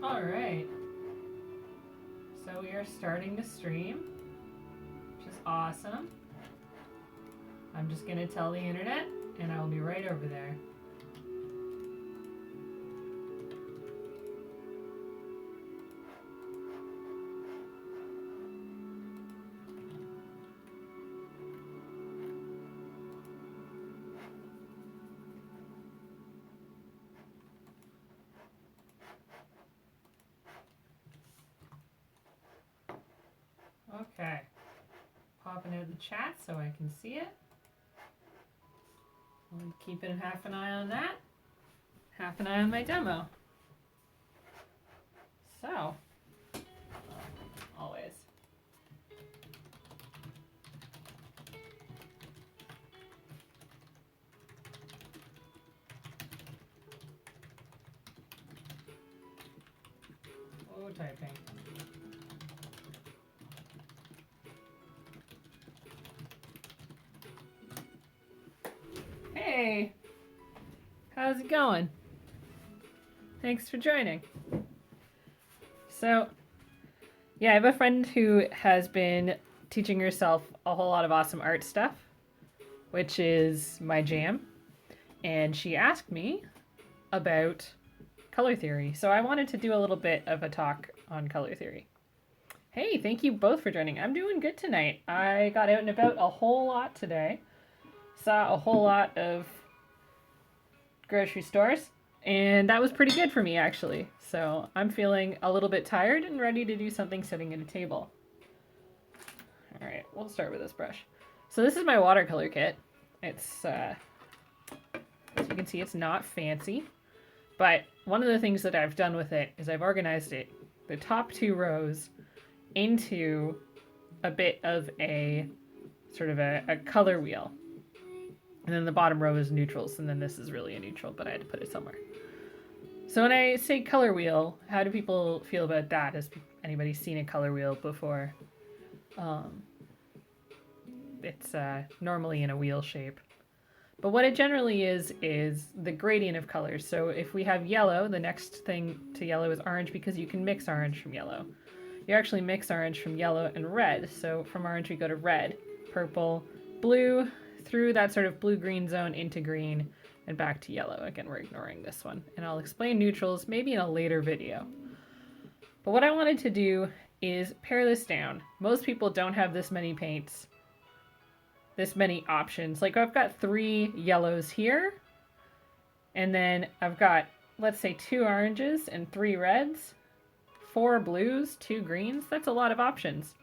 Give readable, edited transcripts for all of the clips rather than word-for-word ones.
All right. So we are starting the stream, which is awesome. I'm just going to tell the internet, and I will be right over there. Okay, popping out the chat so I can see it. I'm keeping half an eye on that, half an eye on my demo. So, always. Oh, typing. Hey, how's it going? Thanks for joining. So, yeah, I have a friend who has been teaching herself a whole lot of awesome art stuff, which is my jam. And she asked me about color theory. So I wanted to do a little bit of a talk on color theory. Hey, thank you both for joining. I'm doing good tonight. I got out and about a whole lot today. Saw a whole lot of grocery stores, and that was pretty good for me, actually. So I'm feeling a little bit tired and ready to do something sitting at a table. All right, we'll start with this brush. So this is my watercolor kit. It's, as you can see, it's not fancy, but one of the things that I've done with it is I've organized it, the top two rows, into a bit of a sort of a color wheel. And then the bottom row is neutrals, and then this is really a neutral, but I had to put it somewhere. So when I say color wheel, how do people feel about that? Has anybody seen a color wheel before? It's normally in a wheel shape. But what it generally is the gradient of colors. So if we have yellow, the next thing to yellow is orange, because you can mix orange from yellow. You actually mix orange from yellow and red. So from orange we go to red, purple, blue, through that sort of blue-green zone into green, and back to yellow. Again, we're ignoring this one. And I'll explain neutrals maybe in a later video. But what I wanted to do is pare this down. Most people don't have this many paints, this many options. Like I've got 3 yellows here, and then I've got, let's say, 2 oranges and 3 reds, 4 blues, 2 greens. That's a lot of options.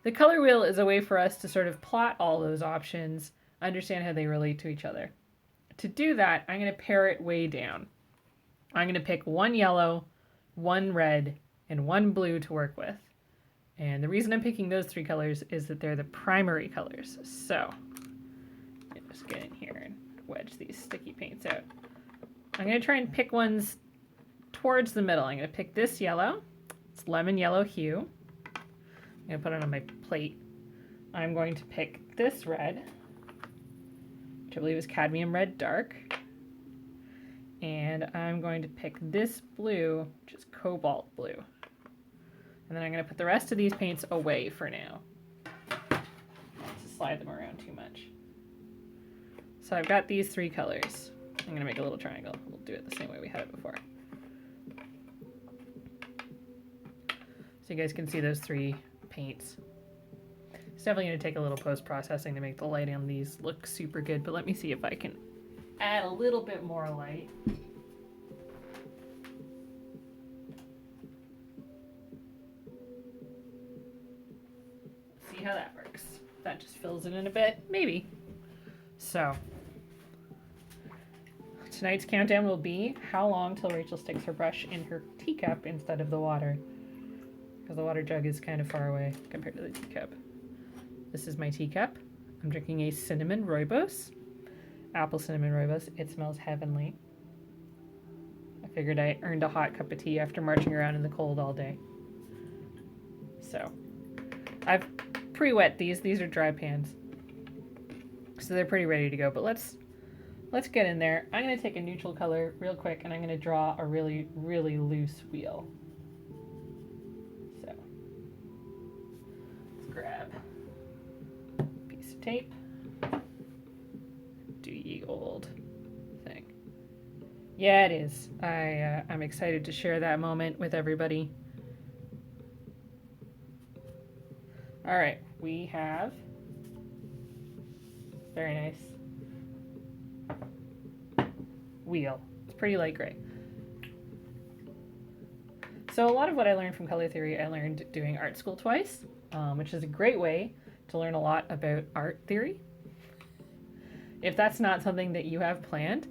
The color wheel is a way for us to sort of plot all those options, understand how they relate to each other. To do that, I'm going to pare it way down. I'm going to pick 1 yellow, 1 red, and 1 blue to work with. And the reason I'm picking those 3 colors is that they're the primary colors. So, let me just get in here and wedge these sticky paints out. I'm going to try and pick ones towards the middle. I'm going to pick this yellow. It's lemon yellow hue. I'm going to put it on my plate. I'm going to pick this red, which I believe is Cadmium Red Dark. And I'm going to pick this blue, which is Cobalt Blue. And then I'm going to put the rest of these paints away for now. Just slide them around too much. So I've got these 3 colors. I'm going to make a little triangle. We'll do it the same way we had it before. So you guys can see those 3 paints. It's definitely going to take a little post-processing to make the light on these look super good, but let me see if I can add a little bit more light. See how that works. That just fills it in a bit, maybe. So, tonight's countdown will be how long till Rachel sticks her brush in her teacup instead of the water. Because the water jug is kind of far away compared to the teacup. This is my teacup. I'm drinking a cinnamon rooibos. Apple cinnamon rooibos. It smells heavenly. I figured I earned a hot cup of tea after marching around in the cold all day. So, I've pre-wet these. These are dry pans. So they're pretty ready to go. But let's let's get in there. I'm going to take a neutral color real quick and I'm going to draw a really, really loose wheel. So let's grab a piece of tape. Do ye old thing. Yeah, it is. I'm excited to share that moment with everybody. All right, we have very nice wheel. It's pretty light gray. So a lot of what I learned from color theory, I learned doing art school twice, which is a great way to learn a lot about art theory. If that's not something that you have planned,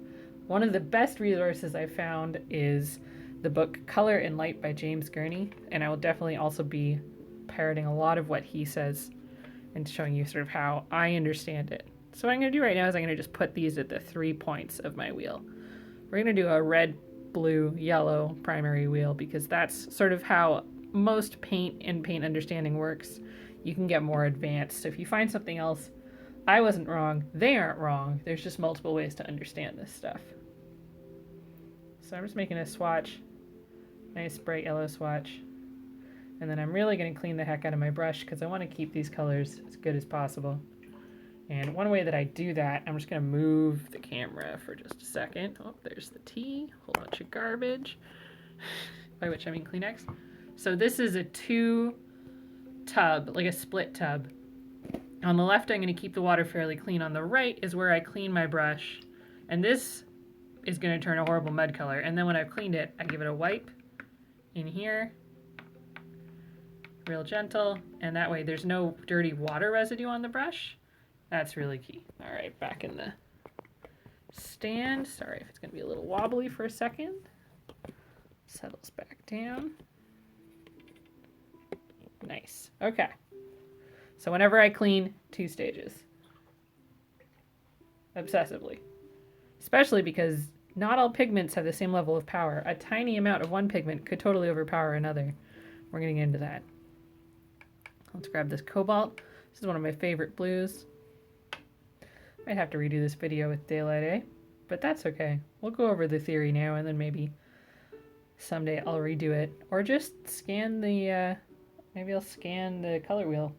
one of the best resources I found is the book Color and Light by James Gurney, and I will definitely also be parroting a lot of what he says and showing you sort of how I understand it. So what I'm going to do right now is I'm going to just put these at the 3 points of my wheel. We're going to do a red, blue, yellow primary wheel because that's sort of how most paint and paint understanding works. You can get more advanced. So if you find something else, I wasn't wrong, they aren't wrong. There's just multiple ways to understand this stuff. So I'm just making a swatch, nice bright yellow swatch. And then I'm really going to clean the heck out of my brush because I want to keep these colors as good as possible. And one way that I do that, I'm just going to move the camera for just a second. Oh, there's the tea, a whole bunch of garbage, by which I mean Kleenex. So this is a 2 tub, like a split tub. On the left, I'm going to keep the water fairly clean. On the right is where I clean my brush. And this is going to turn a horrible mud color. And then when I've cleaned it, I give it a wipe in here. Real gentle, and that way there's no dirty water residue on the brush. That's really key. All right, back in the stand. Sorry if it's going to be a little wobbly for a second. Settles back down. Nice. Okay. So whenever I clean, 2 stages. Obsessively. Especially because not all pigments have the same level of power. A tiny amount of one pigment could totally overpower another. We're going to get into that. Let's grab this Cobalt. This is one of my favorite blues. Might have to redo this video with daylight, eh? But that's okay. We'll go over the theory now and then maybe someday I'll redo it. Or just scan the, maybe I'll scan the color wheel.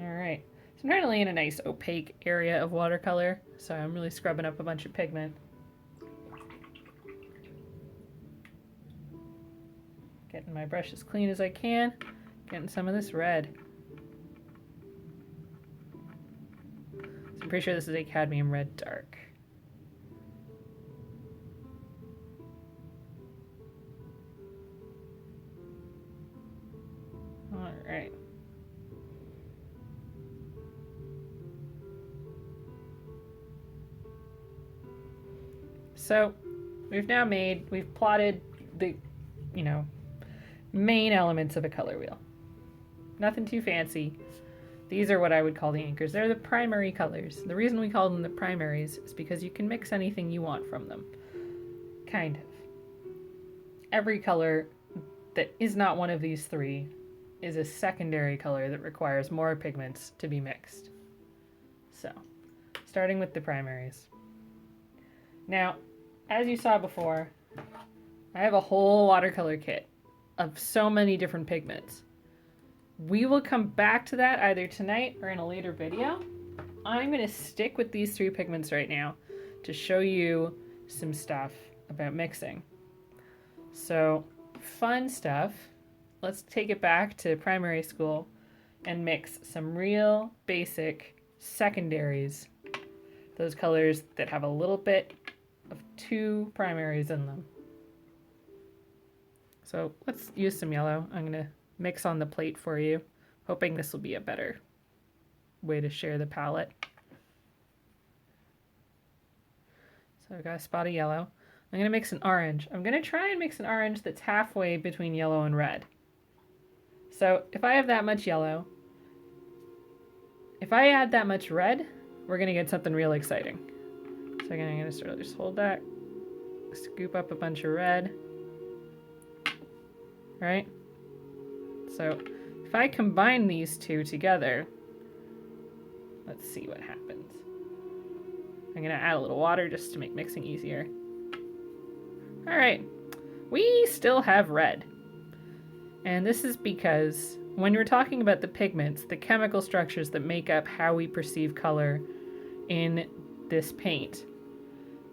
Alright. So I'm currently in a nice opaque area of watercolor, so I'm really scrubbing up a bunch of pigment. Getting my brush as clean as I can. Getting some of this red. So I'm pretty sure this is a Cadmium Red Dark. Alright. So we've plotted the, main elements of a color wheel. Nothing too fancy. These are what I would call the anchors. They're the primary colors. The reason we call them the primaries is because you can mix anything you want from them. Kind of. Every color that is not one of these 3 is a secondary color that requires more pigments to be mixed. So, starting with the primaries. Now, as you saw before, I have a whole watercolor kit of so many different pigments. We will come back to that either tonight or in a later video. I'm going to stick with these 3 pigments right now to show you some stuff about mixing. So, fun stuff. Let's take it back to primary school and mix some real basic secondaries. Those colors that have a little bit of 2 primaries in them. So let's use some yellow. I'm going to mix on the plate for you, hoping this will be a better way to share the palette. So I've got a spot of yellow. I'm going to mix an orange. I'm going to try and mix an orange that's halfway between yellow and red. So if I have that much yellow, if I add that much red, we're going to get something real exciting. So again, I'm going to sort of just hold that, scoop up a bunch of red. Right? So if I combine these 2 together, let's see what happens. I'm gonna add a little water just to make mixing easier. All right, we still have red. And this is because when you're talking about the pigments, the chemical structures that make up how we perceive color in this paint,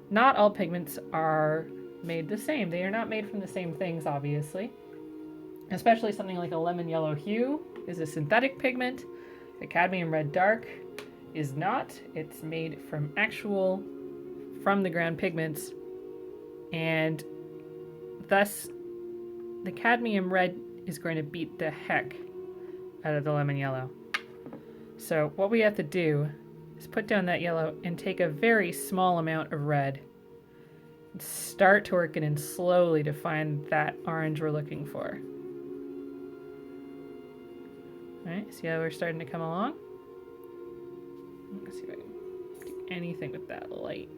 not all pigments are made the same. They are not made from the same things, obviously. Especially something like a lemon yellow hue is a synthetic pigment. The cadmium red dark is not. It's made from from the ground pigments, and thus the cadmium red is going to beat the heck out of the lemon yellow. So what we have to do is put down that yellow and take a very small amount of red and start to work it in slowly to find that orange we're looking for. All right, see how we're starting to come along? Let's see if I can do anything with that light.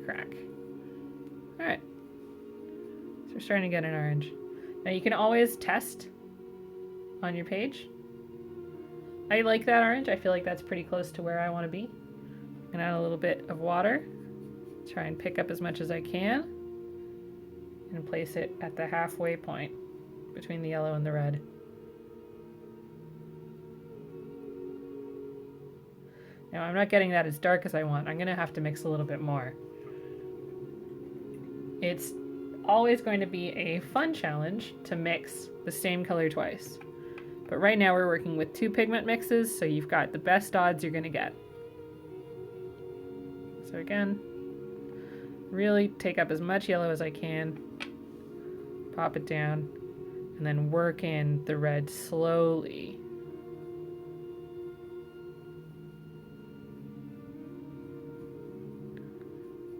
Crack. All right. So we're starting to get an orange. Now you can always test on your page. I like that orange. I feel like that's pretty close to where I want to be. I'm gonna add a little bit of water. Try and pick up as much as I can. And place it at the halfway point between the yellow and the red. Now I'm not getting that as dark as I want. I'm gonna have to mix a little bit more. It's always going to be a fun challenge to mix the same color twice. But right now we're working with 2 pigment mixes, so you've got the best odds you're gonna get. So again, really take up as much yellow as I can, pop it down, and then work in the red slowly.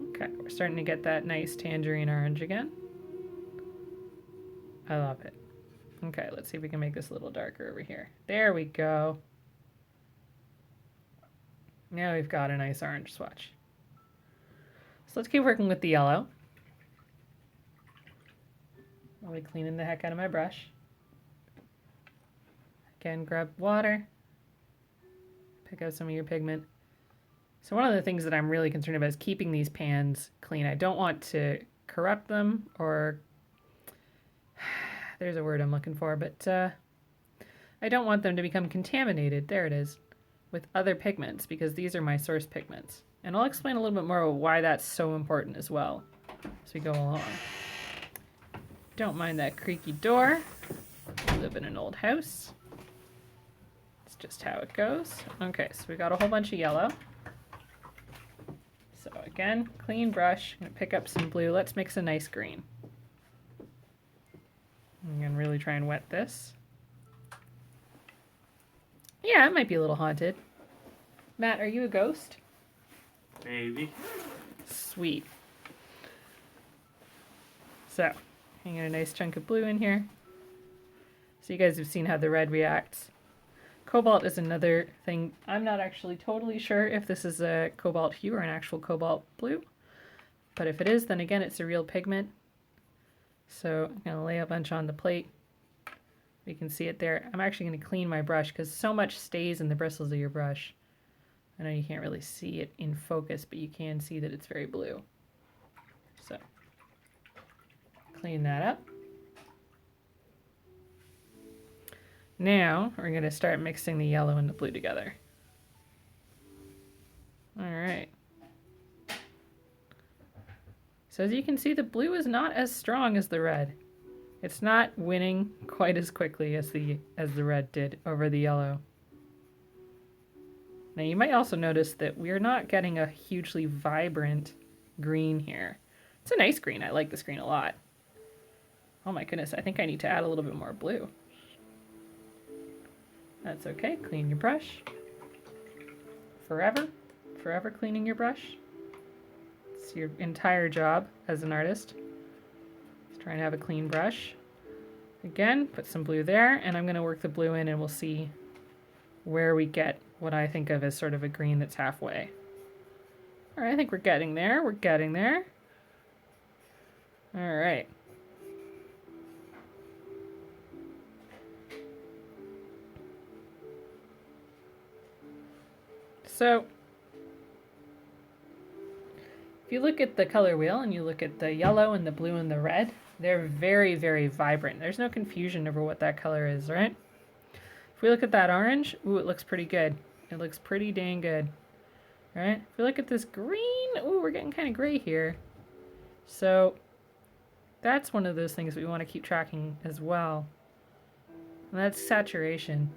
Okay, we're starting to get that nice tangerine orange again. I love it. Okay, let's see if we can make this a little darker over here. There we go. Now we've got a nice orange swatch. So let's keep working with the yellow. I'll be cleaning the heck out of my brush. Again, grab water. Pick out some of your pigment. So one of the things that I'm really concerned about is keeping these pans clean. I don't want to corrupt them or... there's a word I'm looking for, but I don't want them to become contaminated, there it is, with other pigments, because these are my source pigments. And I'll explain a little bit more about why that's so important as well as we go along. Don't mind that creaky door. We live in an old house. It's just how it goes. Okay, so we got a whole bunch of yellow. So again, clean brush. I'm gonna pick up some blue. Let's mix a nice green. I'm gonna really try and wet this. Yeah, it might be a little haunted. Matt, are you a ghost? Maybe. Sweet. So, hang a nice chunk of blue in here. So you guys have seen how the red reacts. Cobalt is another thing. I'm not actually totally sure if this is a cobalt hue or an actual cobalt blue. But if it is, then again, it's a real pigment. So I'm going to lay a bunch on the plate. You can see it there. I'm actually going to clean my brush because so much stays in the bristles of your brush. I know you can't really see it in focus, but you can see that it's very blue. So clean that up. Now we're going to start mixing the yellow and the blue together. All right. So as you can see, the blue is not as strong as the red. It's not winning quite as quickly as the red did over the yellow. Now you might also notice that we're not getting a hugely vibrant green here. It's a nice green. I like this green a lot. Oh my goodness, I think I need to add a little bit more blue. That's okay. Clean your brush. Forever cleaning your brush. It's your entire job as an artist. Just try and have a clean brush. Again, put some blue there, and I'm going to work the blue in and we'll see where we get what I think of as sort of a green that's halfway. All right, I think we're getting there. We're getting there. All right. So if you look at the color wheel and you look at the yellow and the blue and the red, they're very, very vibrant. There's no confusion over what that color is, right? If we look at that orange, ooh, it looks pretty good. It looks pretty dang good, right? If we look at this green, ooh, we're getting kind of gray here. So that's one of those things we want to keep tracking as well. And that's saturation.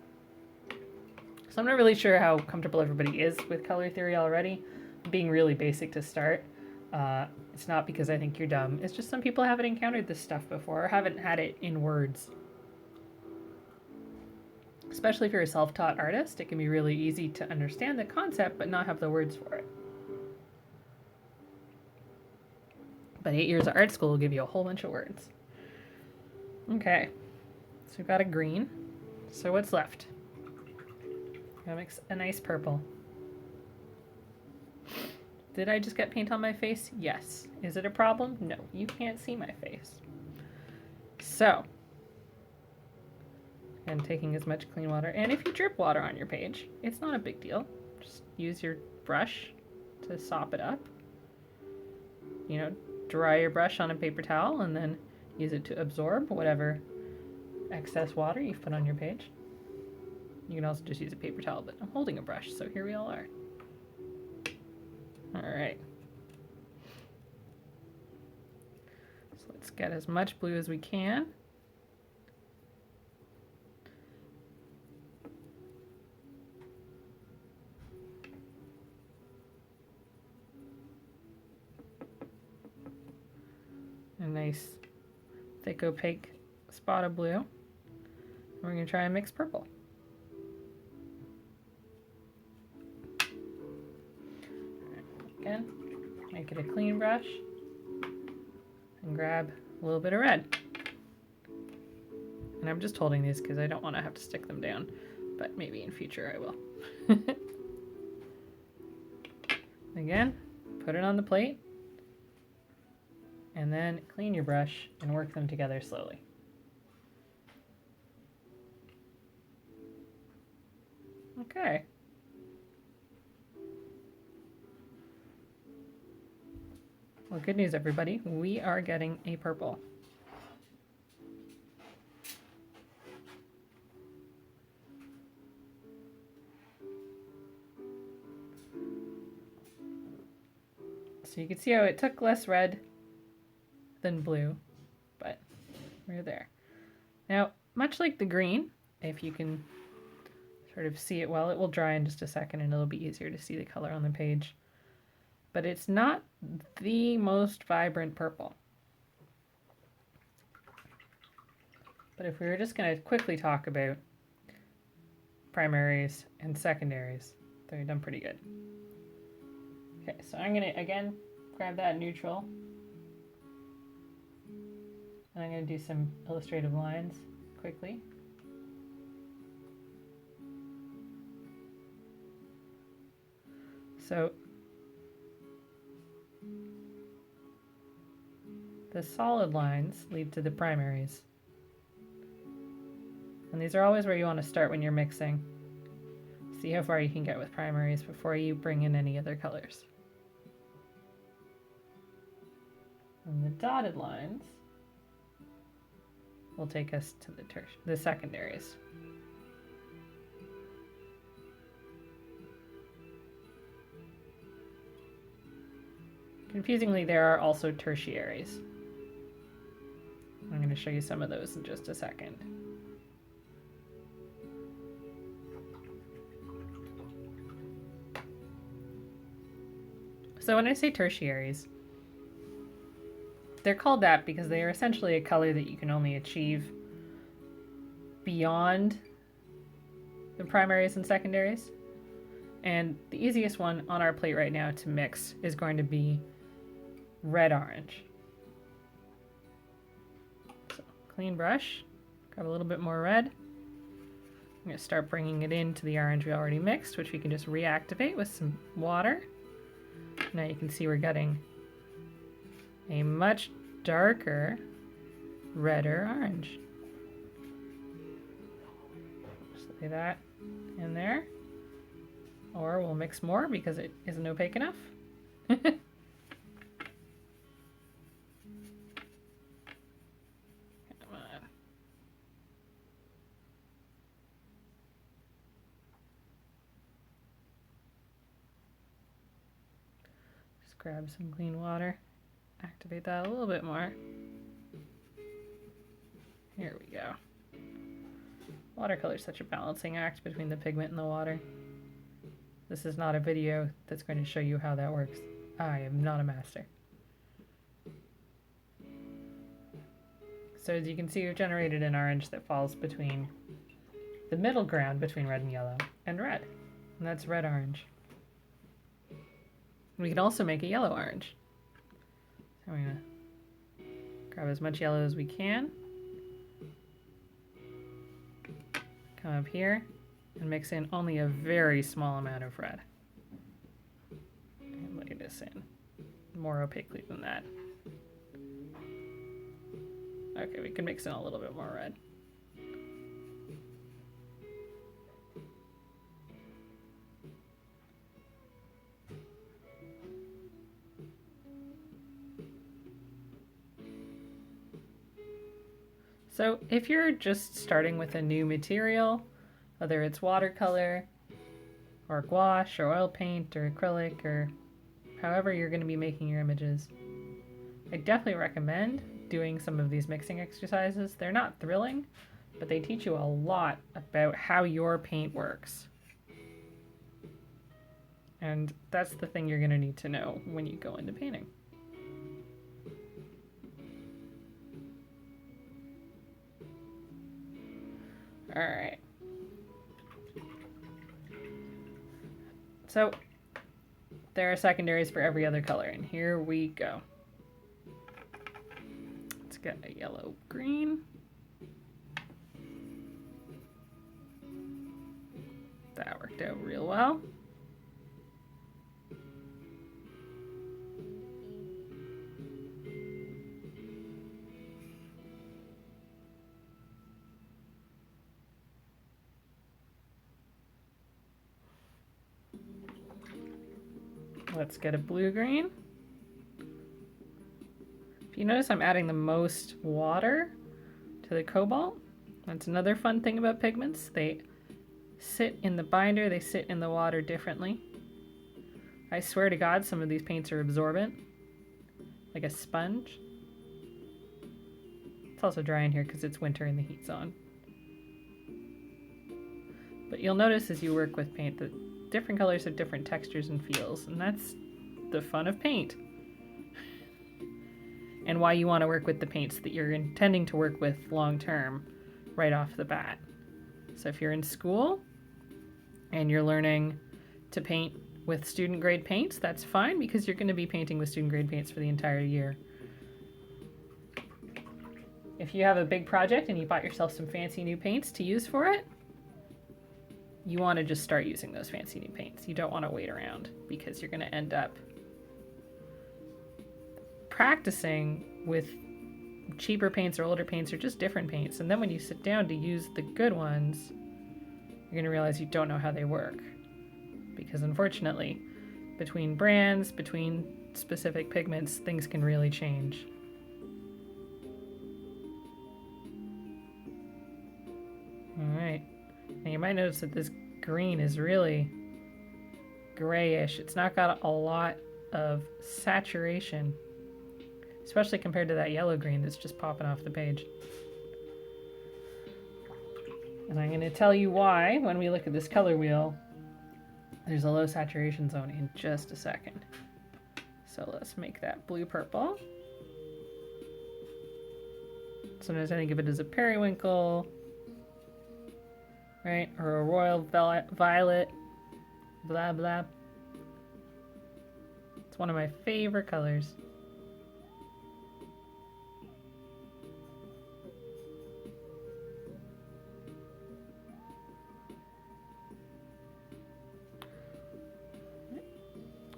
So I'm not really sure how comfortable everybody is with color theory already. I'm being really basic to start. It's not because I think you're dumb. It's just some people haven't encountered this stuff before or haven't had it in words. Especially if you're a self-taught artist, it can be really easy to understand the concept but not have the words for it. But 8 years of art school will give you a whole bunch of words. Okay, so we've got a green. So what's left? That makes a nice purple. Did I just get paint on my face? Yes. Is it a problem? No, you can't see my face. So, I'm taking as much clean water. And if you drip water on your page, it's not a big deal. Just use your brush to sop it up. You know, dry your brush on a paper towel and then use it to absorb whatever excess water you've put on your page. You can also just use a paper towel, but I'm holding a brush, so here we all are. All right. So let's get as much blue as we can. A nice thick opaque spot of blue. And we're going to try and mix purple. Again, make it a clean brush and grab a little bit of red. And I'm just holding these because I don't want to have to stick them down, but maybe in future I will. Again, put it on the plate and then clean your brush and work them together slowly. Okay. Well, good news, everybody. We are getting a purple. So you can see how it took less red than blue, but we're there. Now, much like the green, if you can sort of see it well, it will dry in just a second and it'll be easier to see the color on the page. But it's not the most vibrant purple. But if we were just going to quickly talk about primaries and secondaries, they've done pretty good. Okay, so I'm going to, again, grab that neutral. And I'm going to do some illustrative lines quickly. So the solid lines lead to the primaries. And these are always where you want to start when you're mixing. See how far you can get with primaries before you bring in any other colors. And the dotted lines will take us to the secondaries. Confusingly, there are also tertiaries. I'm going to show you some of those in just a second. So when I say tertiaries, they're called that because they are essentially a color that you can only achieve beyond the primaries and secondaries. And the easiest one on our plate right now to mix is going to be red-orange. So, clean brush, grab a little bit more red. I'm going to start bringing it into the orange we already mixed, which we can just reactivate with some water. Now you can see we're getting a much darker, redder orange. Just lay that in there. Or we'll mix more because it isn't opaque enough. Grab some clean water, activate that a little bit more. Here we go. Watercolor is such a balancing act between the pigment and the water. This is not a video that's going to show you how that works. I am not a master. So as you can see, we've generated an orange that falls between the middle ground between red and yellow and red. And that's red-orange. We can also make a yellow-orange. So I'm going to grab as much yellow as we can. Come up here and mix in only a very small amount of red. And lay this in more opaquely than that. Okay, we can mix in a little bit more red. So if you're just starting with a new material, whether it's watercolor or gouache or oil paint or acrylic or however you're going to be making your images, I definitely recommend doing some of these mixing exercises. They're not thrilling, but they teach you a lot about how your paint works. And that's the thing you're going to need to know when you go into painting. All right. So there are secondaries for every other color, and here we go. Let's get a yellow green. That worked out real well. Let's get a blue-green. If you notice, I'm adding the most water to the cobalt. That's another fun thing about pigments. They sit in the binder, they sit in the water differently. I swear to God, some of these paints are absorbent, like a sponge. It's also dry in here because it's winter and the heat's on. But you'll notice as you work with paint that different colors have different textures and feels, and that's the fun of paint. And why you want to work with the paints that you're intending to work with long term right off the bat. So if you're in school and you're learning to paint with student grade paints, that's fine because you're going to be painting with student grade paints for the entire year. If you have a big project and you bought yourself some fancy new paints to use for it, you want to just start using those fancy new paints. You don't want to wait around because you're going to end up practicing with cheaper paints or older paints or just different paints. And then when you sit down to use the good ones, you're going to realize you don't know how they work. Because unfortunately, between brands, between specific pigments, things can really change. All right. Now you might notice that this green is really grayish. It's not got a lot of saturation, especially compared to that yellow green that's just popping off the page. And I'm going to tell you why when we look at this color wheel. There's a low saturation zone in just a second. So let's make that blue purple. Sometimes I think of it as a periwinkle, right? Or a royal violet, blah, blah. It's one of my favorite colors.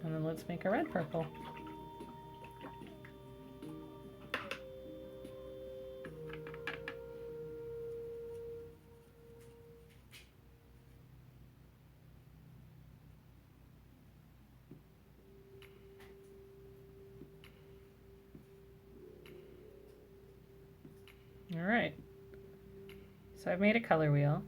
And then let's make a red purple. All right. So I've made a color wheel.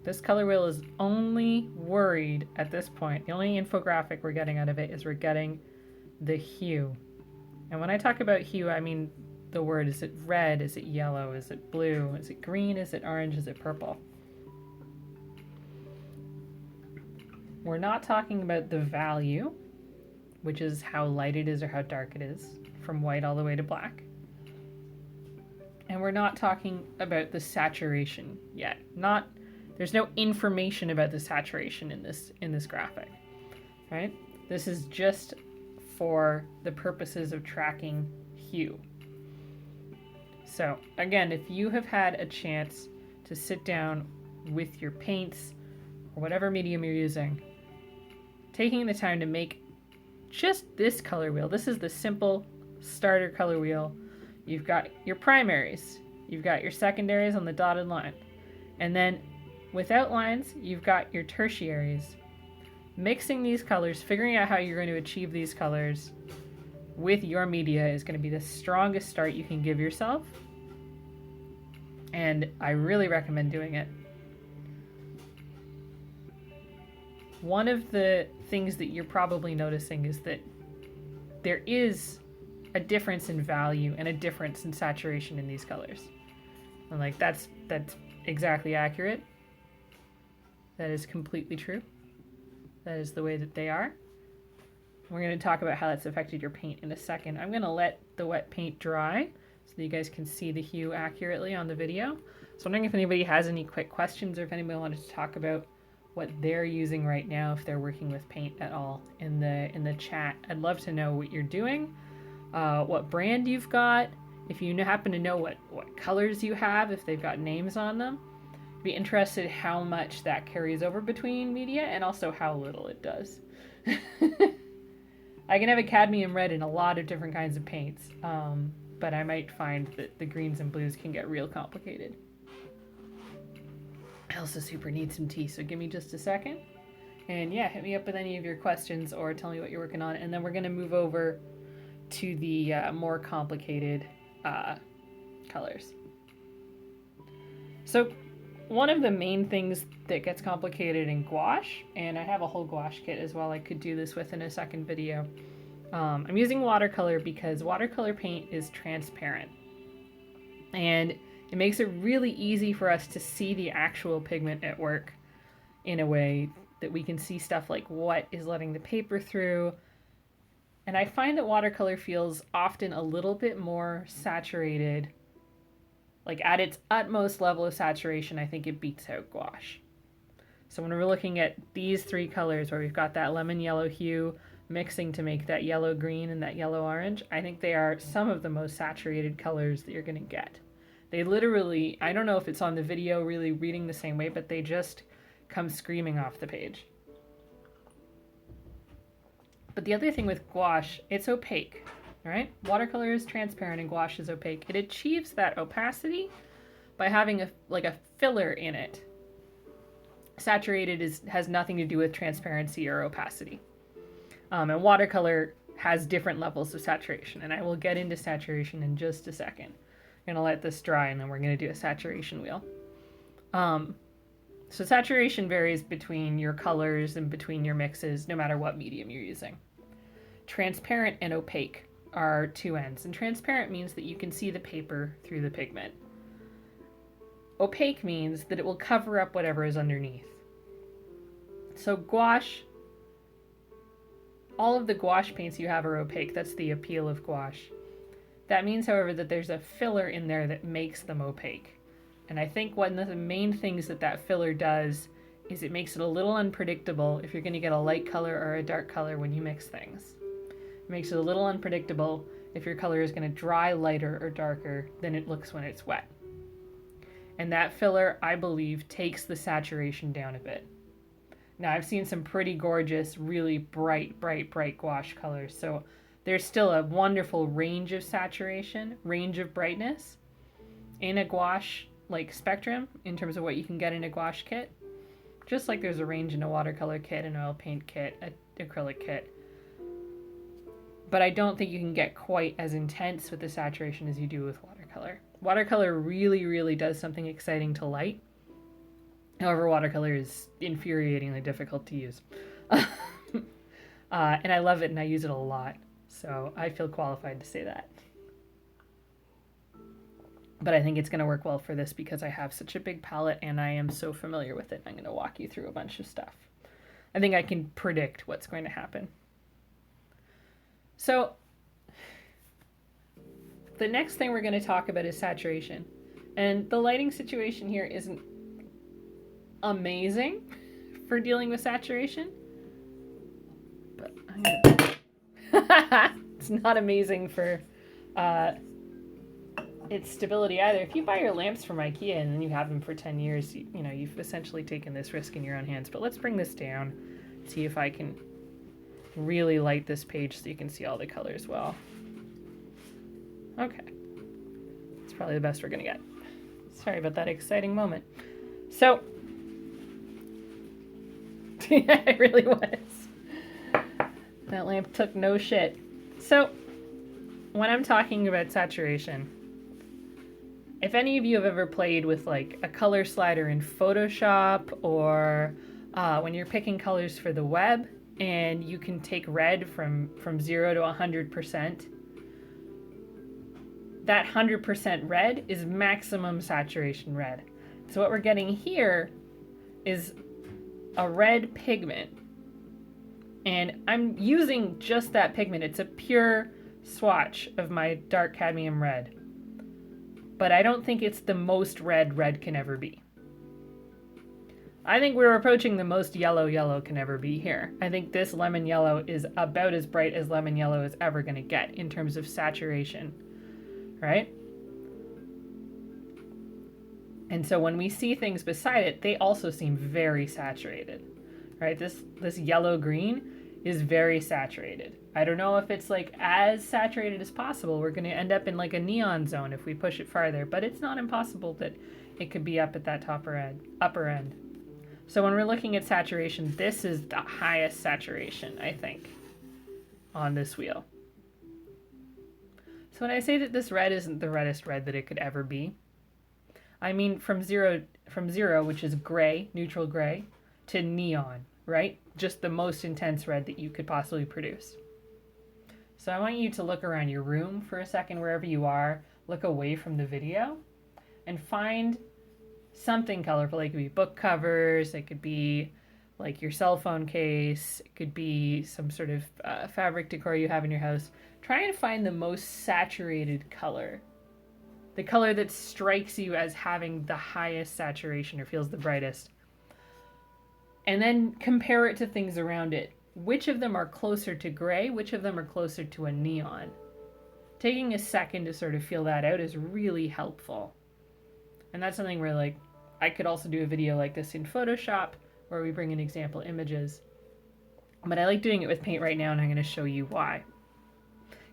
This color wheel is only worried at this point. The only infographic we're getting out of it is we're getting the hue. And when I talk about hue, I mean the word, is it red? Is it yellow? Is it blue? Is it green? Is it orange? Is it purple? We're not talking about the value, which is how light it is or how dark it is, from white all the way to black. And we're not talking about the saturation yet. There's no information about the saturation in this graphic, right? This is just for the purposes of tracking hue. So again, if you have had a chance to sit down with your paints or whatever medium you're using, taking the time to make just this color wheel. This is the simple starter color wheel. You've got your primaries, you've got your secondaries on the dotted line, and then without lines, you've got your tertiaries. Mixing these colors, figuring out how you're going to achieve these colors with your media is going to be the strongest start you can give yourself. And I really recommend doing it. One of the things that you're probably noticing is that there is a difference in value and a difference in saturation in these colors. And like that's exactly accurate. That is completely true. That is the way that they are. We're going to talk about how that's affected your paint in a second. I'm going to let the wet paint dry so that you guys can see the hue accurately on the video. So I'm wondering if anybody has any quick questions or if anybody wanted to talk about what they're using right now, if they're working with paint at all in the chat. I'd love to know what you're doing, what brand you've got, if you happen to know what colors you have, if they've got names on them. Be interested how much that carries over between media and also how little it does. I can have a cadmium red in a lot of different kinds of paints, but I might find that the greens and blues can get real complicated. I also super need some tea, so give me just a second. And yeah, hit me up with any of your questions or tell me what you're working on, and then we're going to move over to the more complicated colors. So one of the main things that gets complicated in gouache, and I have a whole gouache kit as well I could do this with in a second video. I'm using watercolor because watercolor paint is transparent. And it makes it really easy for us to see the actual pigment at work in a way that we can see stuff like what is letting the paper through. And I find that watercolor feels often a little bit more saturated. Like at its utmost level of saturation, I think it beats out gouache. So when we're looking at these three colors where we've got that lemon yellow hue mixing to make that yellow green and that yellow orange, I think they are some of the most saturated colors that you're going to get. They literally, I don't know if it's on the video really reading the same way, but they just come screaming off the page. But the other thing with gouache, it's opaque. Right? Watercolor is transparent and gouache is opaque. It achieves that opacity by having a filler in it. Saturated has nothing to do with transparency or opacity. And watercolor has different levels of saturation, and I will get into saturation in just a second. I'm going to let this dry and then we're going to do a saturation wheel. So saturation varies between your colors and between your mixes, no matter what medium you're using. Transparent and opaque are two ends, and transparent means that you can see the paper through the pigment. Opaque means that it will cover up whatever is underneath. So gouache, all of the gouache paints you have are opaque. That's the appeal of gouache. That means, however, that there's a filler in there that makes them opaque. And I think one of the main things that filler does is it makes it a little unpredictable if you're going to get a light color or a dark color when you mix things. It makes it a little unpredictable if your color is going to dry lighter or darker than it looks when it's wet. And that filler, I believe, takes the saturation down a bit. Now, I've seen some pretty gorgeous, really bright gouache colors. So there's still a wonderful range of saturation, range of brightness in a gouache like spectrum in terms of what you can get in a gouache kit. Just like there's a range in a watercolor kit, an oil paint kit, an acrylic kit. But I don't think you can get quite as intense with the saturation as you do with watercolor. Watercolor really, really does something exciting to light. However, watercolor is infuriatingly difficult to use. And I love it and I use it a lot. So I feel qualified to say that. But I think it's going to work well for this because I have such a big palette and I am so familiar with it. I'm going to walk you through a bunch of stuff. I think I can predict what's going to happen. So the next thing we're going to talk about is saturation. And the lighting situation here isn't amazing for dealing with saturation. But I'm gonna... it's not amazing for its stability either. If you buy your lamps from IKEA and then you have them for 10 years, you know, you've essentially taken this risk in your own hands. But let's bring this down, see if I can really light this page so you can see all the colors well. Okay. It's probably the best we're gonna get. Sorry about that exciting moment. So, yeah, it really was. That lamp took no shit. So, when I'm talking about saturation, if any of you have ever played with like a color slider in Photoshop or when you're picking colors for the web and you can take red from 0 to 100%, that 100% red is maximum saturation red. So what we're getting here is a red pigment. And I'm using just that pigment. It's a pure swatch of my dark cadmium red. But I don't think it's the most red can ever be. I think we're approaching the most yellow can ever be here. I think this lemon yellow is about as bright as lemon yellow is ever going to get in terms of saturation, right? And so when we see things beside it, they also seem very saturated, right? This yellow green is very saturated. I don't know if it's like as saturated as possible. We're going to end up in like a neon zone if we push it farther, but it's not impossible that it could be up at that upper end. So when we're looking at saturation, this is the highest saturation, I think, on this wheel. So when I say that this red isn't the reddest red that it could ever be, I mean from zero, which is gray, neutral gray, to neon, right? Just the most intense red that you could possibly produce. So I want you to look around your room for a second, wherever you are, look away from the video, and find something colorful. It could be book covers, it could be like your cell phone case, it could be some sort of fabric decor you have in your house. Try and find the most saturated color. The color that strikes you as having the highest saturation or feels the brightest. And then compare it to things around it. Which of them are closer to gray? Which of them are closer to a neon? Taking a second to sort of feel that out is really helpful. And that's something where like, I could also do a video like this in Photoshop where we bring in example images. But I like doing it with paint right now and I'm going to show you why.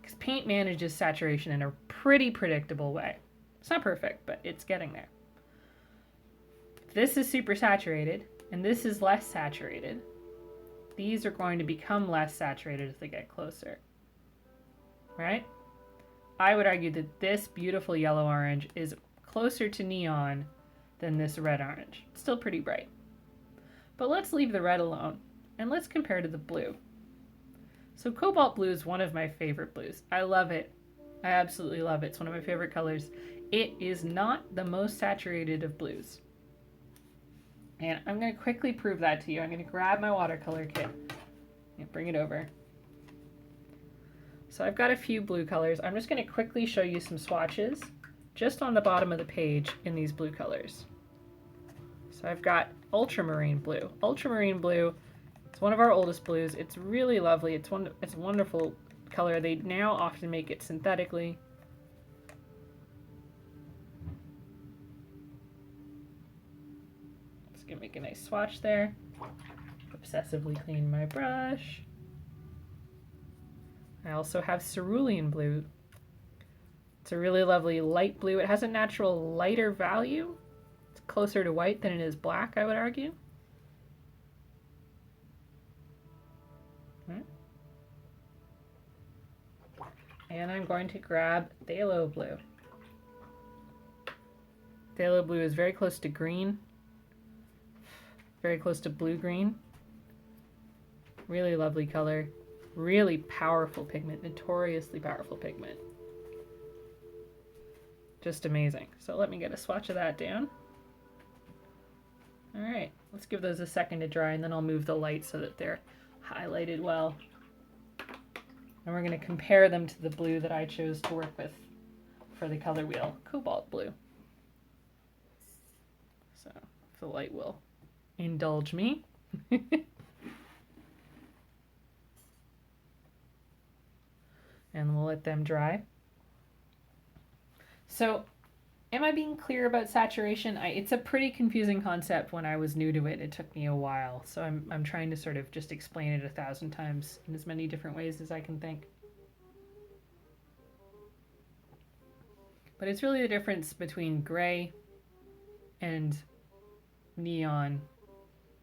Because paint manages saturation in a pretty predictable way. It's not perfect, but it's getting there. This is super saturated and this is less saturated. These are going to become less saturated as they get closer, right? I would argue that this beautiful yellow orange is closer to neon than this red orange. It's still pretty bright. But let's leave the red alone and let's compare to the blue. So Cobalt Blue is one of my favorite blues. I love it. I absolutely love it. It's one of my favorite colors. It is not the most saturated of blues. And I'm going to quickly prove that to you. I'm going to grab my watercolor kit and bring it over. So I've got a few blue colors. I'm just going to quickly show you some swatches just on the bottom of the page in these blue colors. So I've got Ultramarine Blue. Ultramarine Blue, it's one of our oldest blues. It's really lovely. It's a wonderful color. They now often make it synthetically. Gonna make a nice swatch there. Obsessively clean my brush. I also have Cerulean Blue. It's a really lovely light blue. It has a natural lighter value. It's closer to white than it is black, I would argue. And I'm going to grab Phthalo Blue. Phthalo blue is very close to green. Very close to blue-green. Really lovely color. Really powerful pigment. Notoriously powerful pigment. Just amazing. So let me get a swatch of that down. Alright, let's give those a second to dry, and then I'll move the light so that they're highlighted well. And we're going to compare them to the blue that I chose to work with for the color wheel, Cobalt Blue. So, if the light will indulge me. And we'll let them dry. So, am I being clear about saturation? It's a pretty confusing concept when I was new to it. It took me a while. So I'm trying to sort of just explain it 1,000 times in as many different ways as I can think. But it's really the difference between gray and neon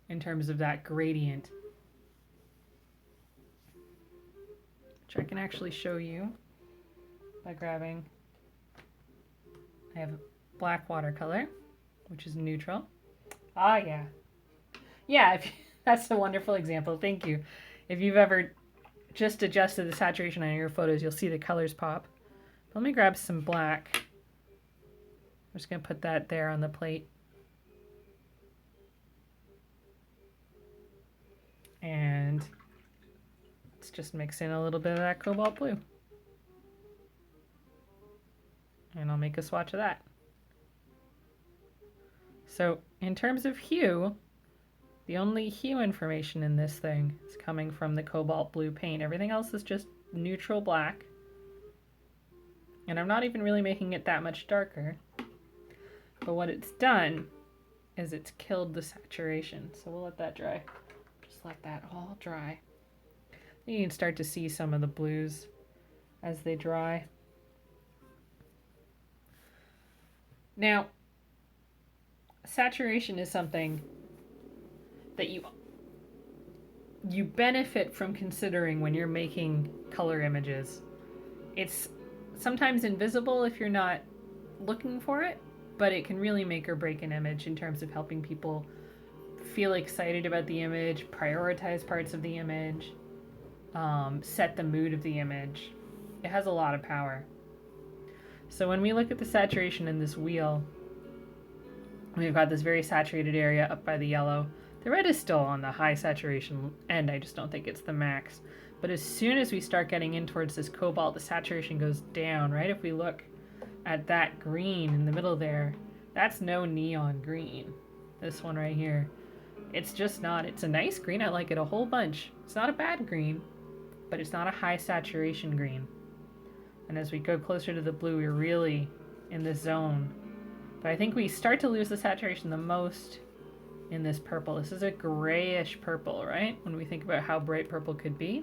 in terms of that gradient. Which I can actually show you by grabbing... I have black watercolor, which is neutral. Ah, yeah. Yeah, that's a wonderful example. Thank you. If you've ever just adjusted the saturation on your photos, you'll see the colors pop. Let me grab some black. I'm just going to put that there on the plate. And let's just mix in a little bit of that cobalt blue. And I'll make a swatch of that. So in terms of hue, the only hue information in this thing is coming from the cobalt blue paint. Everything else is just neutral black. And I'm not even really making it that much darker. But what it's done is it's killed the saturation. So we'll let that dry. Just let that all dry. You can start to see some of the blues as they dry. Now, saturation is something that you benefit from considering when you're making color images. It's sometimes invisible if you're not looking for it, but it can really make or break an image in terms of helping people feel excited about the image, prioritize parts of the image, set the mood of the image. It has a lot of power. So when we look at the saturation in this wheel, we've got this very saturated area up by the yellow. The red is still on the high saturation end, I just don't think it's the max. But as soon as we start getting in towards this cobalt, the saturation goes down, right? If we look at that green in the middle there, that's no neon green. This one right here. It's just not. It's a nice green. I like it a whole bunch. It's not a bad green, but it's not a high saturation green. And as we go closer to the blue, we're really in this zone. But I think we start to lose the saturation the most in this purple. This is a grayish purple, right? When we think about how bright purple could be.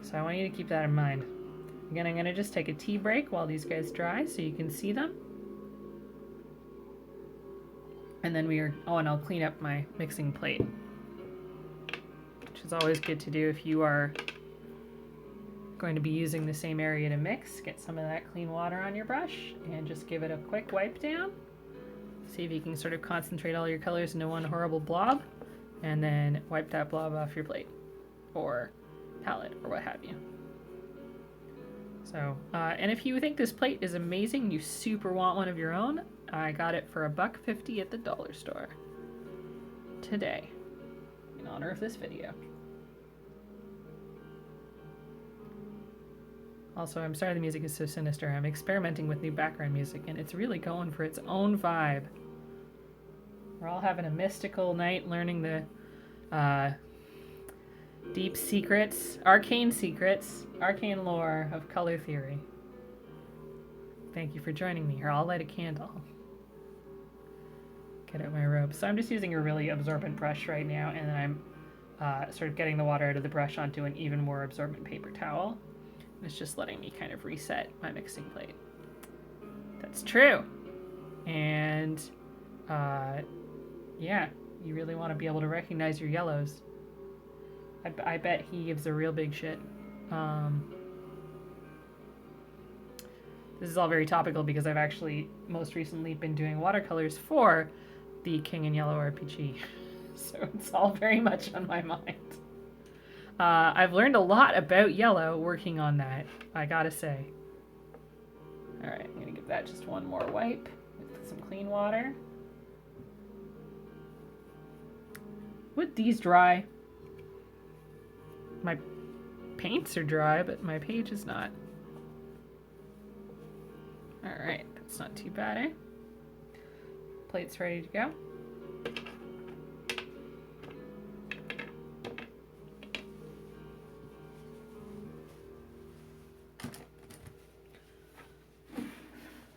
So I want you to keep that in mind. Again, I'm going to just take a tea break while these guys dry so you can see them. And then and I'll clean up my mixing plate, which is always good to do if you are going to be using the same area to mix. Get some of that clean water on your brush and just give it a quick wipe down. See if you can sort of concentrate all your colors into one horrible blob, and then wipe that blob off your plate or palette or what have you. So, and if you think this plate is amazing and you super want one of your own, I got it for $1.50 at the dollar store today in honor of this video. Also, I'm sorry the music is so sinister. I'm experimenting with new background music, and it's really going for its own vibe. We're all having a mystical night learning the deep secrets, arcane lore of color theory. Thank you for joining me. Here, I'll light a candle. Get out my robe. So I'm just using a really absorbent brush right now, and then I'm sort of getting the water out of the brush onto an even more absorbent paper towel. It's just letting me kind of reset my mixing plate. That's true. And yeah, you really want to be able to recognize your yellows. I bet he gives a real big shit. This is all very topical because I've actually most recently been doing watercolors for the King in Yellow RPG. So it's all very much on my mind. I've learned a lot about yellow working on that, I gotta say. Alright, I'm gonna give that just one more wipe with some clean water. Would these dry? My paints are dry, but my page is not. Alright, that's not too bad, eh? Plate's ready to go.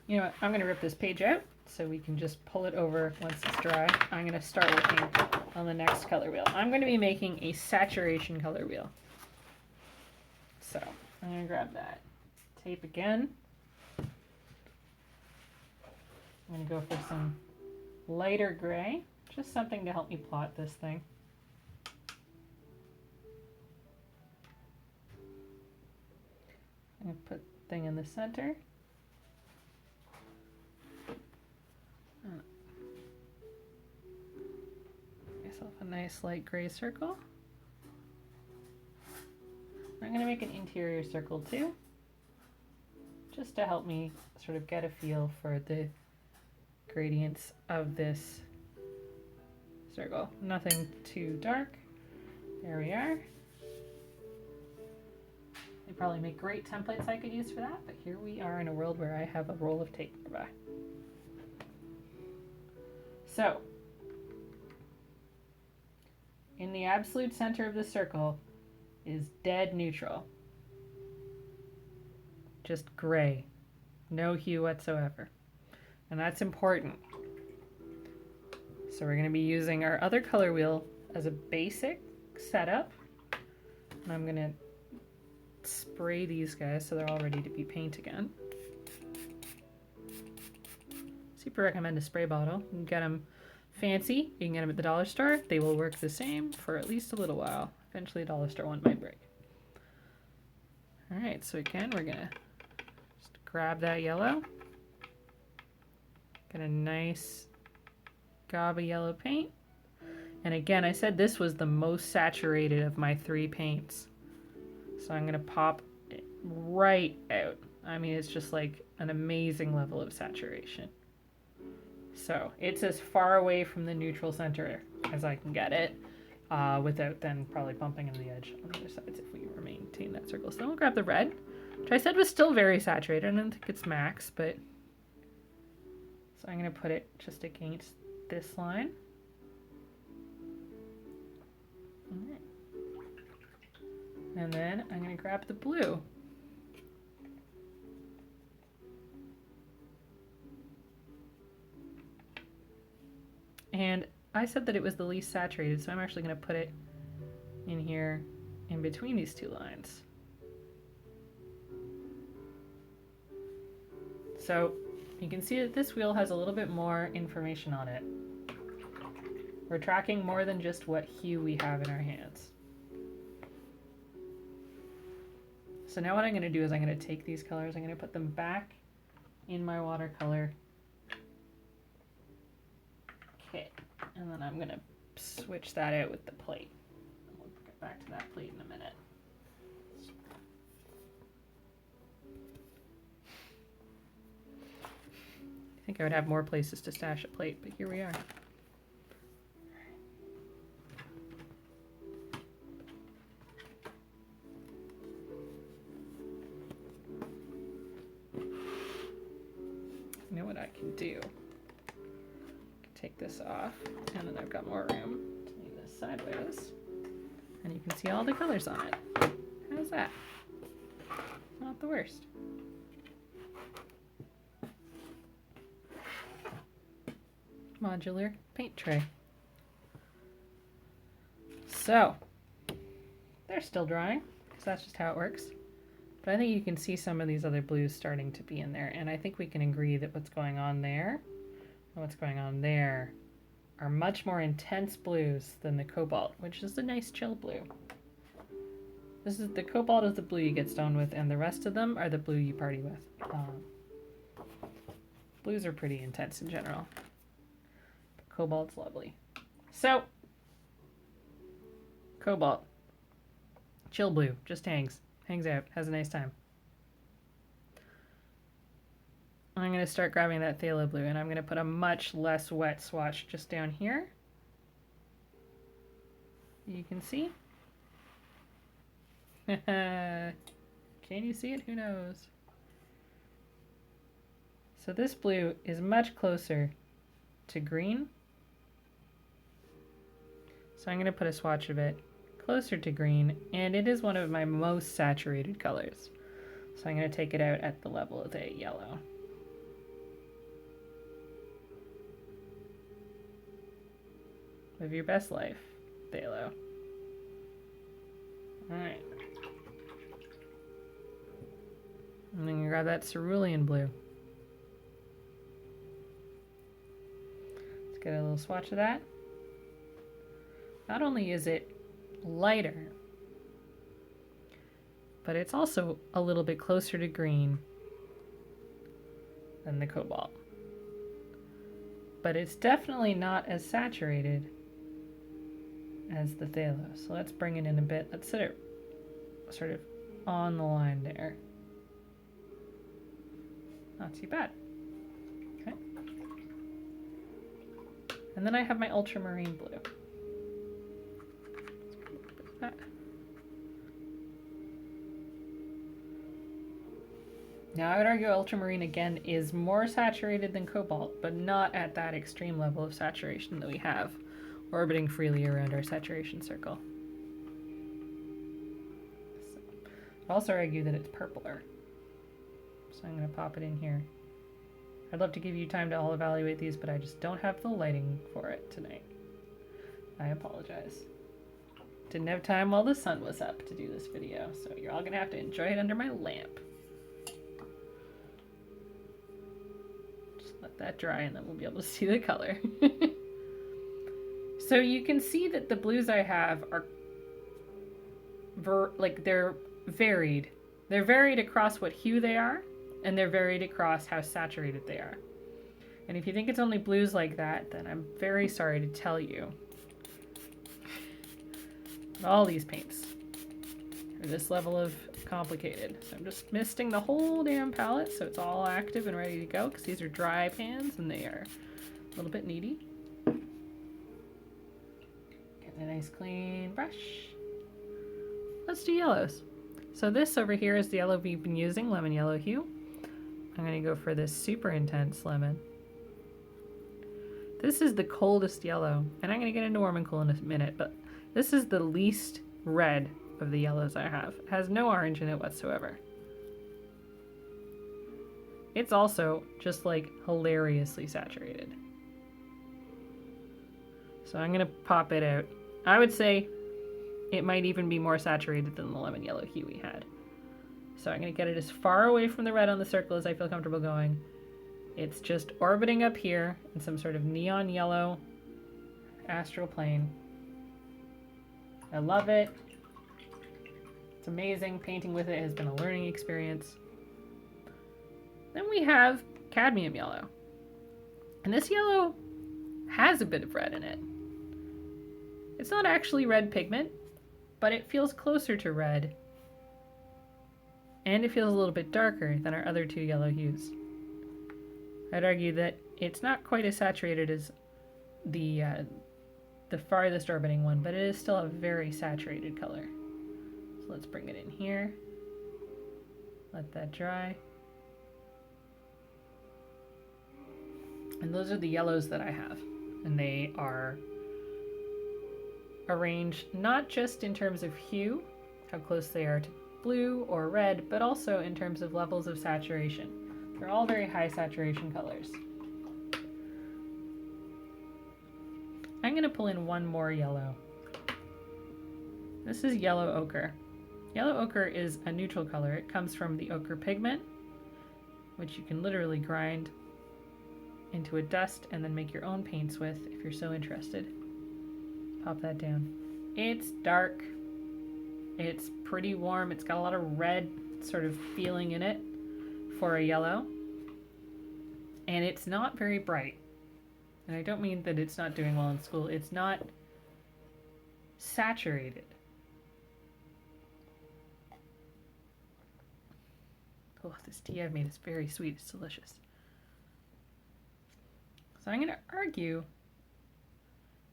You know what, I'm going to rip this page out so we can just pull it over once it's dry. I'm going to start working on the next color wheel. I'm going to be making a saturation color wheel. So I'm going to grab that tape again. I'm going to go for some lighter gray, just something to help me plot this thing. I'm going to put the thing in the center. Myself a nice light gray circle. I'm going to make an interior circle too, just to help me sort of get a feel for the gradients of this circle. Nothing too dark. There we are. They probably make great templates I could use for that, but here we are in a world where I have a roll of tape nearby. So, in the absolute center of the circle is dead neutral. Just gray. No hue whatsoever. And that's important. So we're going to be using our other color wheel as a basic setup. And I'm going to spray these guys so they're all ready to be paint again. Super recommend a spray bottle. You can get them fancy. You can get them at the dollar store. They will work the same for at least a little while. Eventually a dollar store one might break. Alright, so again we're going to just grab that yellow. Get a nice gob of yellow paint. And again, I said this was the most saturated of my 3 paints. So I'm going to pop it right out. I mean, it's just like an amazing level of saturation. So it's as far away from the neutral center as I can get it, without then probably bumping into the edge on the other sides if we maintain that circle. So we'll grab the red, which I said was still very saturated. I don't think it's max, but... So I'm going to put it just against this line. And then I'm going to grab the blue. And I said that it was the least saturated, so I'm actually going to put it in here in between these 2 lines. So you can see that this wheel has a little bit more information on it. We're tracking more than just what hue we have in our hands. So now what I'm going to do is I'm going to take these colors, I'm going to put them back in my watercolor kit, and then I'm going to switch that out with the plate. We'll get back to that plate in a minute. I think I would have more places to stash a plate, but here we are. You know what I can do? I can take this off, and then I've got more room to leave this sideways. And you can see all the colors on it. How's that? Not the worst. Modular paint tray. So, they're still drying, because that's just how it works. But I think you can see some of these other blues starting to be in there, and I think we can agree that what's going on there and what's going on there are much more intense blues than the cobalt, which is a nice chill blue. This is the cobalt is the blue you get stoned with, and the rest of them are the blue you party with. Blues are pretty intense in general. But Cobalt's lovely. So, Cobalt. Chill blue. Just hangs. Hangs out. Has a nice time. I'm going to start grabbing that phthalo blue, and I'm going to put a much less wet swatch just down here. You can see. Can you see it? Who knows? So this blue is much closer to green. So I'm going to put a swatch of it closer to green, and it is one of my most saturated colors. So I'm going to take it out at the level of the yellow. Live your best life, phthalo. Alright. I'm going to grab that Cerulean Blue. Let's get a little swatch of that. Not only is it lighter, but it's also a little bit closer to green than the Cobalt. But it's definitely not as saturated as the phthalo. So let's bring it in a bit. Let's set it sort of on the line there. Not too bad. Okay. And then I have my Ultramarine Blue. Now I would argue Ultramarine again is more saturated than Cobalt, but not at that extreme level of saturation that we have orbiting freely around our saturation circle. So, I'd also argue that it's purpler. So I'm going to pop it in here. I'd love to give you time to all evaluate these, but I just don't have the lighting for it tonight. I apologize. Didn't have time while the sun was up to do this video, so you're all going to have to enjoy it under my lamp. Just let that dry and then we'll be able to see the color. So you can see that the blues I have are they're varied. They're varied across what hue they are, and they're varied across how saturated they are. And if you think it's only blues like that, then I'm very sorry to tell you. All these paints are this level of complicated. So I'm just misting the whole damn palette so it's all active and ready to go, because these are dry pans and they are a little bit needy. Getting a nice clean brush. Let's do yellows. So this over here is the yellow we've been using, lemon yellow hue. I'm going to go for this super intense lemon. This is the coldest yellow, and I'm going to get into warm and cool in a minute, but this is the least red of the yellows I have. It has no orange in it whatsoever. It's also just like hilariously saturated. So I'm going to pop it out. I would say it might even be more saturated than the lemon yellow hue we had. So I'm going to get it as far away from the red on the circle as I feel comfortable going. It's just orbiting up here in some sort of neon yellow astral plane. I love it. It's amazing. Painting with it has been a learning experience. Then we have cadmium yellow. And this yellow has a bit of red in it. It's not actually red pigment, but it feels closer to red. And it feels a little bit darker than our other two yellow hues. I'd argue that it's not quite as saturated as the farthest orbiting one, but it is still a very saturated color. So let's bring it in here. Let that dry. And those are the yellows that I have. And they are arranged not just in terms of hue, how close they are to blue or red, but also in terms of levels of saturation. They're all very high saturation colors. I'm going to pull in one more yellow. This is yellow ochre. Yellow ochre is a neutral color. It comes from the ochre pigment, which you can literally grind into a dust and then make your own paints with if you're so interested. Pop that down. It's dark. It's pretty warm. It's got a lot of red sort of feeling in it for a yellow. And it's not very bright. And I don't mean that it's not doing well in school. It's not saturated. Oh, this tea I've made is very sweet. It's delicious. So I'm going to argue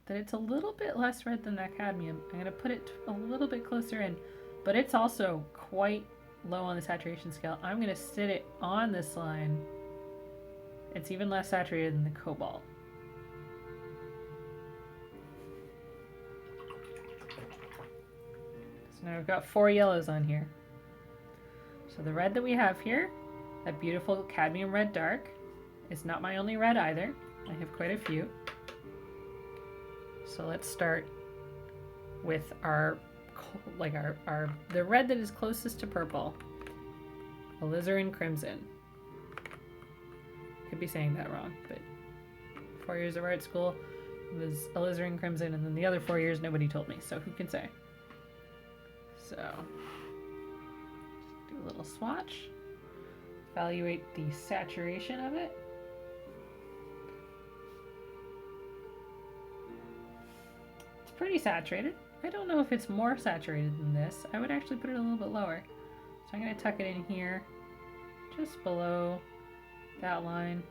that it's a little bit less red than that cadmium. I'm going to put it a little bit closer in, but it's also quite low on the saturation scale. I'm going to sit it on this line. It's even less saturated than the cobalt. So now I've got 4 yellows on here. So the red that we have here, that beautiful cadmium red dark, is not my only red either. I have quite a few. So let's start with our the red that is closest to purple. Alizarin Crimson. Could be saying that wrong, but 4 years of art school was Alizarin Crimson, and then the other 4 years nobody told me, so who can say? So do a little swatch. Evaluate the saturation of it. It's pretty saturated. I don't know if it's more saturated than this. I would actually put it a little bit lower. So I'm going to tuck it in here, just below that line.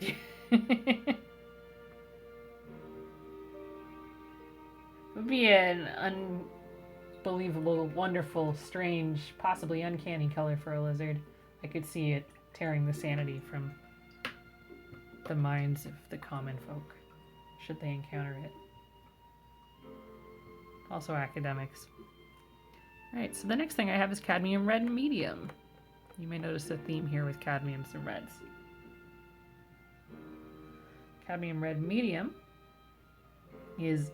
It would be an unbelievable, wonderful, strange, possibly uncanny color for a lizard. I could see it tearing the sanity from the minds of the common folk, should they encounter it. Also academics. Alright, so the next thing I have is Cadmium Red Medium. You may notice a theme here with cadmiums and reds. Cadmium Red Medium is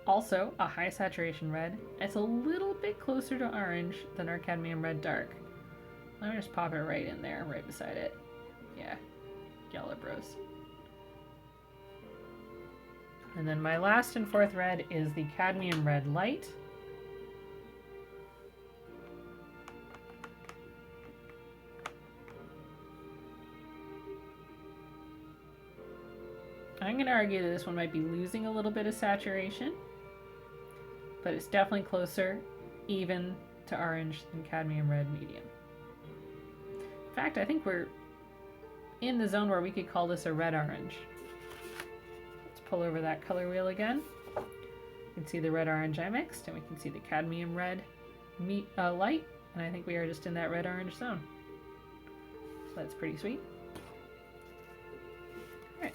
also a high saturation red. It's a little bit closer to orange than our Cadmium Red Dark. Let me just pop it right in there, right beside it. Yeah, yellow bros. And then my last and fourth red is the Cadmium Red Light. I'm going to argue that this one might be losing a little bit of saturation, but it's definitely closer even to orange than Cadmium Red Medium. In fact, I think we're in the zone where we could call this a red-orange. Let's pull over that color wheel again. You can see the red-orange I mixed, and we can see the Cadmium Red Light, and I think we are just in that red-orange zone. So that's pretty sweet. Alright.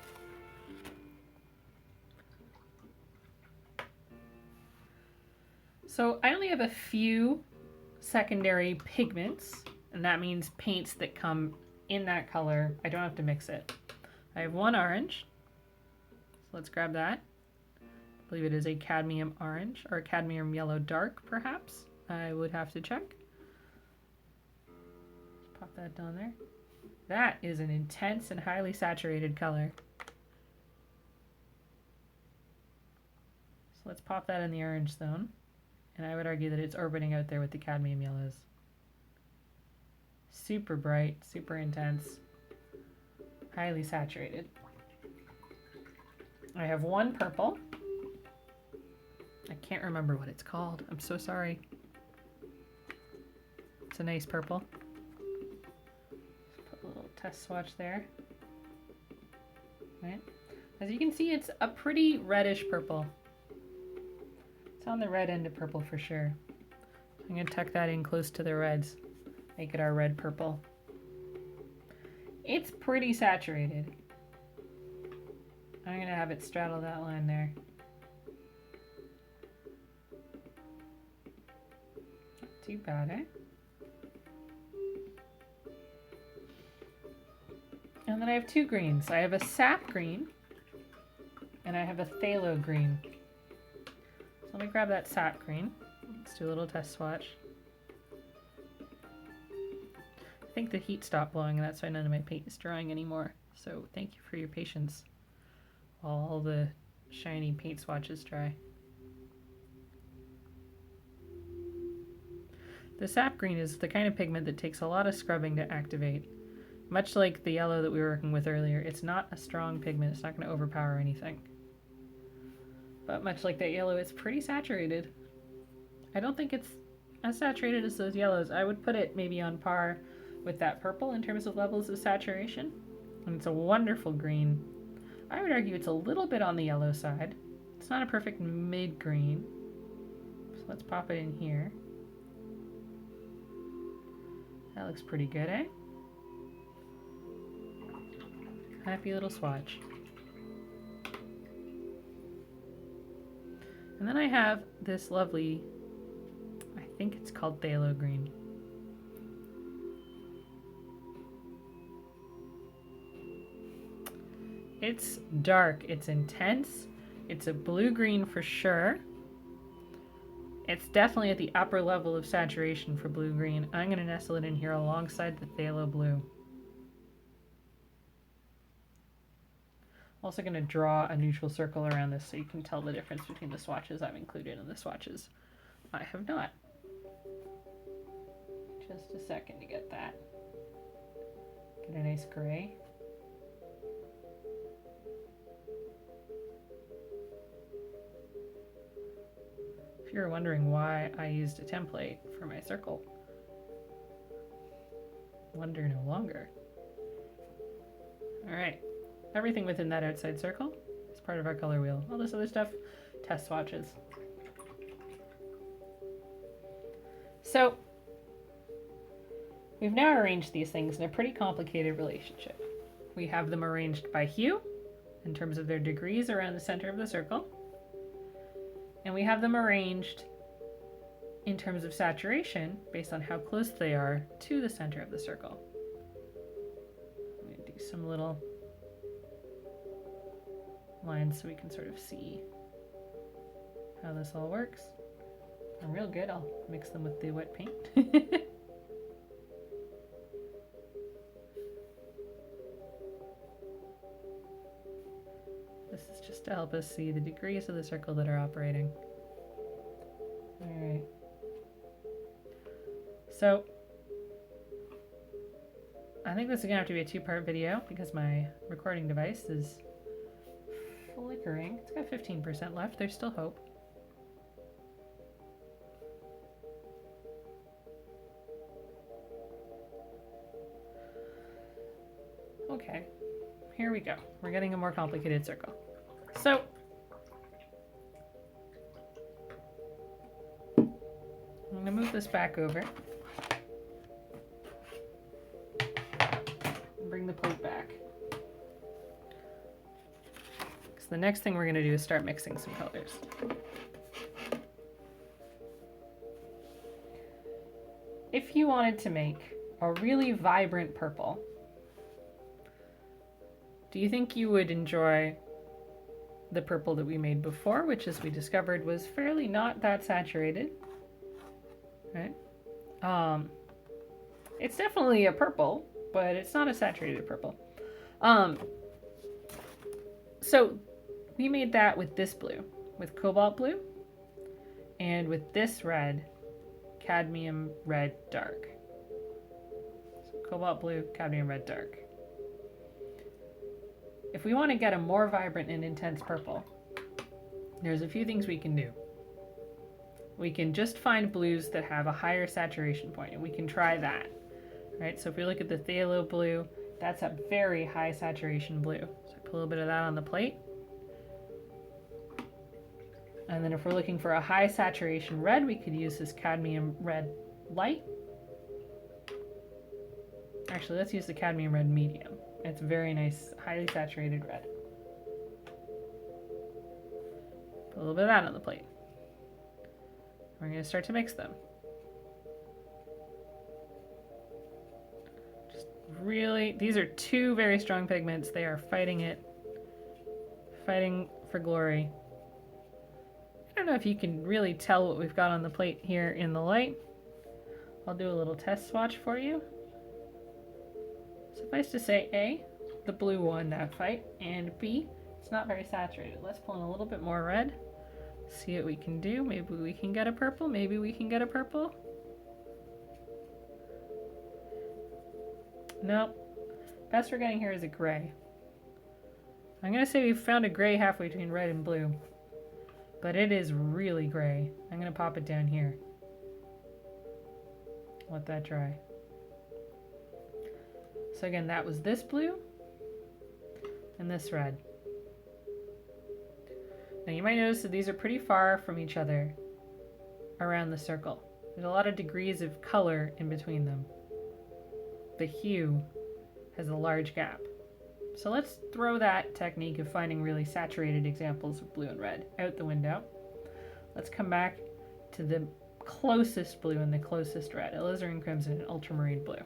So I only have a few secondary pigments, and that means paints that come in that color. I don't have to mix it. I have one orange, so let's grab that. I believe it is a cadmium orange, or a cadmium yellow dark, perhaps. I would have to check. Let's pop that down there. That is an intense and highly saturated color. So let's pop that in the orange zone. And I would argue that it's orbiting out there with the cadmium yellows. Super bright, super intense, highly saturated. I have one purple. I can't remember what it's called. I'm so sorry. It's a nice purple. Put a little test swatch there. Right. As you can see, it's a pretty reddish purple. It's on the red end of purple for sure. I'm going to tuck that in close to the reds. Make it our red purple. It's pretty saturated. I'm going to have it straddle that line there. Not too bad, eh? And then I have two greens. I have a Sap Green and I have a Phthalo Green. So let me grab that Sap Green. Let's do a little test swatch. I think the heat stopped blowing, and that's why none of my paint is drying anymore. So thank you for your patience while all the shiny paint swatches dry. The sap green is the kind of pigment that takes a lot of scrubbing to activate. Much like the yellow that we were working with earlier, it's not a strong pigment. It's not going to overpower anything. But much like that yellow, it's pretty saturated. I don't think it's as saturated as those yellows. I would put it maybe on par with that purple in terms of levels of saturation. And it's a wonderful green. I would argue it's a little bit on the yellow side. It's not a perfect mid-green. So let's pop it in here. That looks pretty good, eh? Happy little swatch. And then I have this lovely, I think it's called phthalo green. It's dark, it's intense, it's a blue-green for sure. It's definitely at the upper level of saturation for blue-green. I'm going to nestle it in here alongside the phthalo blue. Also going to draw a neutral circle around this so you can tell the difference between the swatches I've included and the swatches I have not. Just a second to get that. Get a nice gray. If you're wondering why I used a template for my circle, wonder no longer. All right. Everything within that outside circle is part of our color wheel. All this other stuff, test swatches. So we've now arranged these things in a pretty complicated relationship. We have them arranged by hue in terms of their degrees around the center of the circle. And we have them arranged in terms of saturation based on how close they are to the center of the circle. I'm going to do some little lines so we can sort of see how this all works. I'm real good. I'll mix them with the wet paint. This is just to help us see the degrees of the circle that are operating. All right. So I think this is gonna have to be a two-part video because my recording device is flickering. It's got 15% left. There's still hope. Okay, here we go. We're getting a more complicated circle. So I'm gonna move this back over and bring the plate back. Because the next thing we're gonna do is start mixing some colors. If you wanted to make a really vibrant purple, do you think you would enjoy the purple that we made before, which as we discovered was fairly not that saturated, right? It's definitely a purple, but it's not a saturated purple. So we made that with this blue, with Cobalt Blue, and with this red, Cadmium Red Dark. So Cobalt Blue, Cadmium Red Dark. If we want to get a more vibrant and intense purple, there's a few things we can do. We can just find blues that have a higher saturation point, and we can try that. Right? So if we look at the phthalo blue, that's a very high saturation blue. So I put a little bit of that on the plate. And then if we're looking for a high saturation red, we could use this Cadmium Red Light. Actually, let's use the Cadmium Red Medium. It's very nice, highly saturated red. Put a little bit of that on the plate. We're going to start to mix them. Just really, these are two very strong pigments. They are fighting it, fighting for glory. I don't know if you can really tell what we've got on the plate here in the light. I'll do a little test swatch for you. Suffice to say, A, the blue won that fight, and B, it's not very saturated. Let's pull in a little bit more red, see what we can do. Maybe we can get a purple, maybe we can get a purple. Nope. Best we're getting here is a gray. I'm going to say we found a gray halfway between red and blue. But it is really gray. I'm going to pop it down here. Let that dry. So again, that was this blue and this red. Now you might notice that these are pretty far from each other around the circle. There's a lot of degrees of color in between them. The hue has a large gap. So let's throw that technique of finding really saturated examples of blue and red out the window. Let's come back to the closest blue and the closest red, Alizarin Crimson and Ultramarine Blue.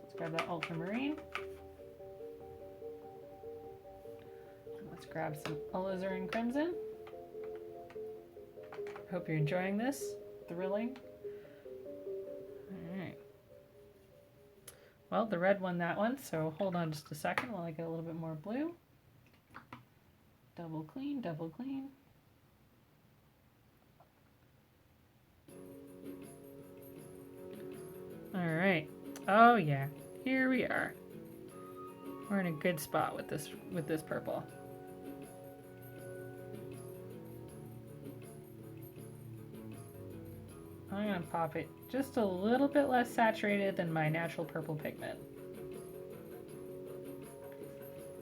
Let's grab that Ultramarine. Let's grab some Alizarin Crimson. Hope you're enjoying this. Thrilling. Alright. Well, the red won that one, so hold on just a second while I get a little bit more blue. Double clean, double clean. Alright. Oh yeah. Here we are. We're in a good spot with this purple. I'm going to pop it just a little bit less saturated than my natural purple pigment.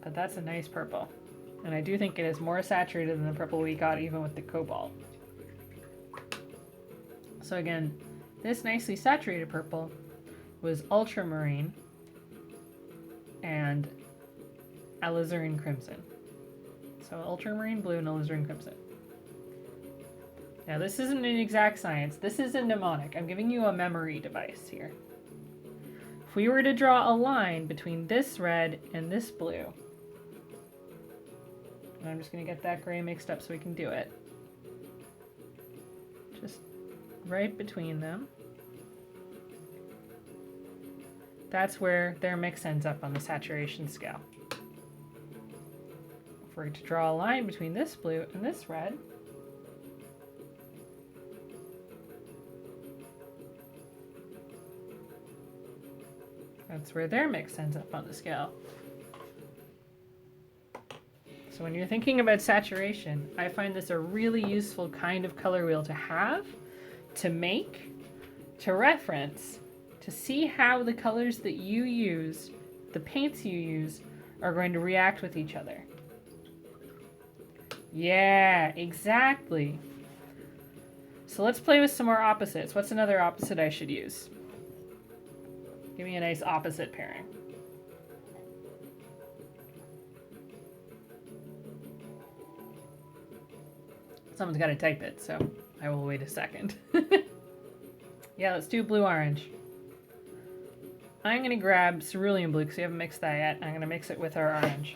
But that's a nice purple. And I do think it is more saturated than the purple we got even with the cobalt. So again, this nicely saturated purple was Ultramarine and Alizarin Crimson. So Ultramarine Blue and Alizarin Crimson. Now this isn't an exact science, this is a mnemonic. I'm giving you a memory device here. If we were to draw a line between this red and this blue, and I'm just going to get that gray mixed up so we can do it. Just right between them. That's where their mix ends up on the saturation scale. If we're to draw a line between this blue and this red, that's where their mix ends up on the scale. So when you're thinking about saturation, I find this a really useful kind of color wheel to have, to make, to reference, to see how the colors that you use, the paints you use, are going to react with each other. Yeah, exactly. So let's play with some more opposites. What's another opposite I should use? Give me a nice opposite pairing. Someone's got to type it, so I will wait a second. Yeah, let's do blue-orange. I'm going to grab Cerulean Blue because we haven't mixed that yet. I'm going to mix it with our orange.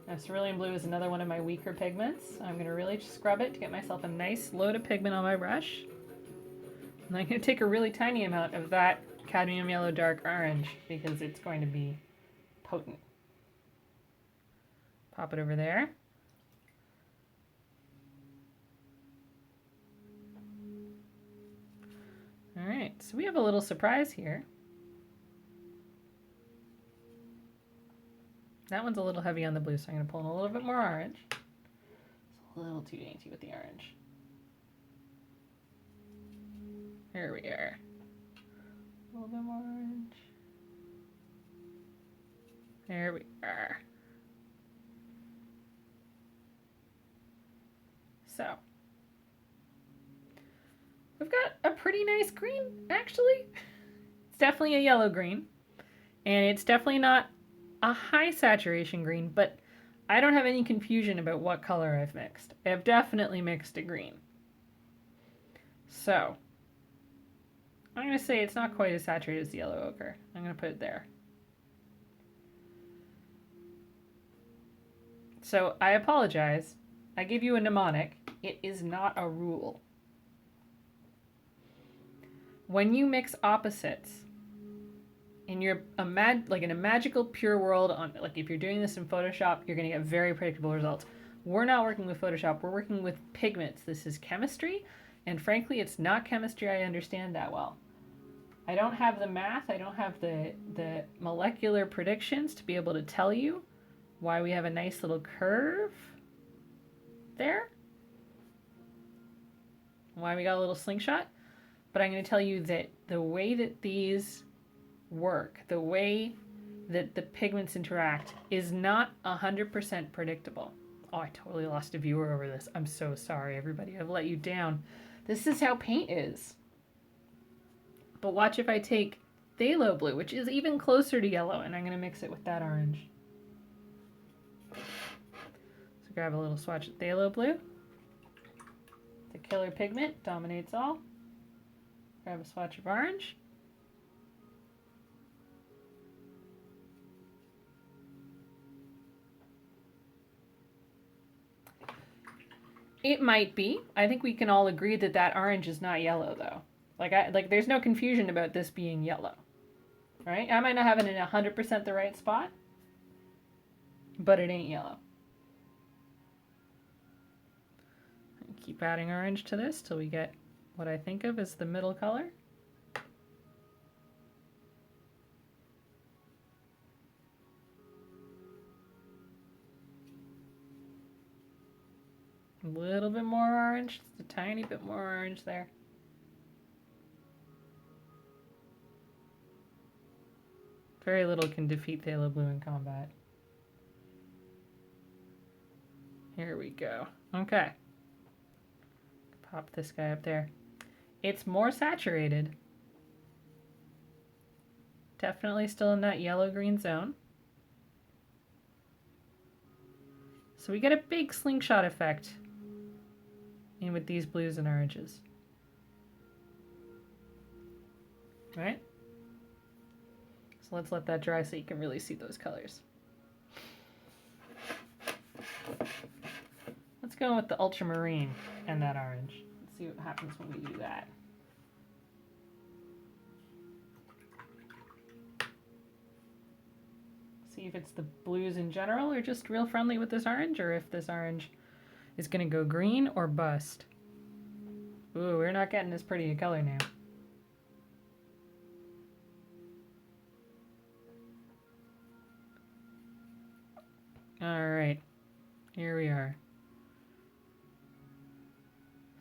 Now, Cerulean Blue is another one of my weaker pigments. I'm going to really scrub it to get myself a nice load of pigment on my brush. And I'm going to take a really tiny amount of that Cadmium Yellow Dark Orange because it's going to be potent. Pop it over there. Alright, so we have a little surprise here. That one's a little heavy on the blue, so I'm going to pull in a little bit more orange. It's a little too dainty with the orange. Here we are. A little bit more orange. There we are. So, we've got a pretty nice green, actually. It's definitely a yellow green, and it's definitely not a high saturation green, but I don't have any confusion about what color I've mixed. I have definitely mixed a green. So, I'm going to say it's not quite as saturated as the yellow ochre. I'm going to put it there. So, I apologize. I give you a mnemonic. It is not a rule. When you mix opposites, in your like in a magical pure world, on like if you're doing this in Photoshop, you're going to get very predictable results. We're not working with Photoshop. We're working with pigments. This is chemistry, and frankly, it's not chemistry I understand that well. I don't have the math. I don't have the molecular predictions to be able to tell you why we have a nice little curve there. Why we got a little slingshot. But I'm going to tell you that the way that these work, the way that the pigments interact is not 100% predictable. Oh, I totally lost a viewer over this. I'm so sorry, everybody. I've let you down. This is how paint is. But watch if I take phthalo blue, which is even closer to yellow, and I'm going to mix it with that orange. So grab a little swatch of phthalo blue. The killer pigment dominates all. Grab a swatch of orange. It might be. I think we can all agree that that orange is not yellow, though. Like there's no confusion about this being yellow, right? I might not have it in 100% the right spot, but it ain't yellow. Keep adding orange to this till we get what I think of as the middle color. A little bit more orange, just a tiny bit more orange there. Very little can defeat phthalo blue in combat. Here we go. Okay. Pop this guy up there. It's more saturated. Definitely still in that yellow-green zone. So we get a big slingshot effect in with these blues and oranges. Right? So let's let that dry so you can really see those colors. Let's go with the ultramarine and that orange. Let's see what happens when we do that. See if it's the blues in general or just real friendly with this orange, or if this orange is going to go green or bust. Ooh, we're not getting as pretty a color now. All right, here we are.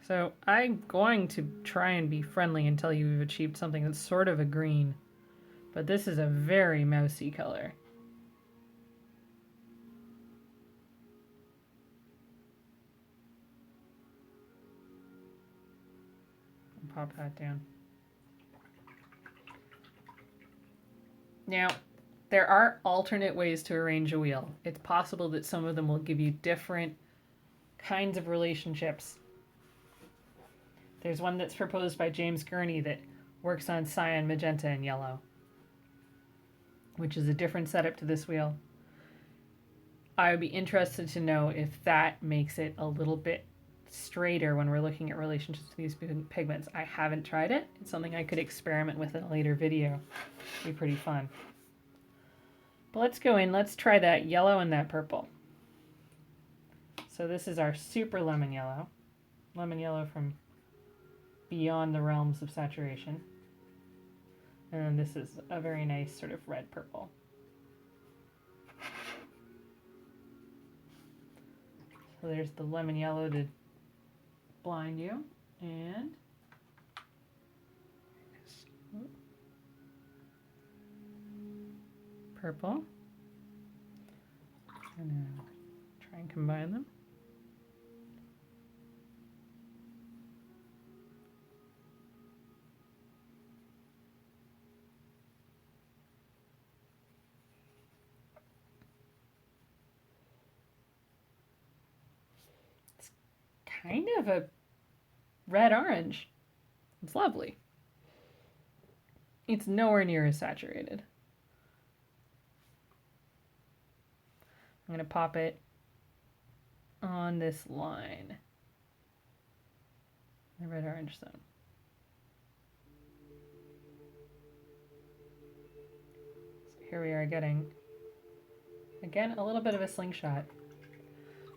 So I'm going to try and be friendly and tell you we've achieved something that's sort of a green, but this is a very mousy color. Pop that down. Now, there are alternate ways to arrange a wheel. It's possible that some of them will give you different kinds of relationships. There's one that's proposed by James Gurney that works on cyan, magenta, and yellow, which is a different setup to this wheel. I would be interested to know if that makes it a little bit straighter when we're looking at relationships to these pigments. I haven't tried it. It's something I could experiment with in a later video. It'd be pretty fun. But let's go in. Let's try that yellow and that purple. So this is our super lemon yellow. Lemon yellow from beyond the realms of saturation. And then this is a very nice sort of red purple. So there's the lemon yellow to blind you, and purple. And now try and combine them. It's kind of a red-orange. It's lovely. It's nowhere near as saturated. I'm going to pop it on this line, the red-orange zone. here we are getting, again, a little bit of a slingshot.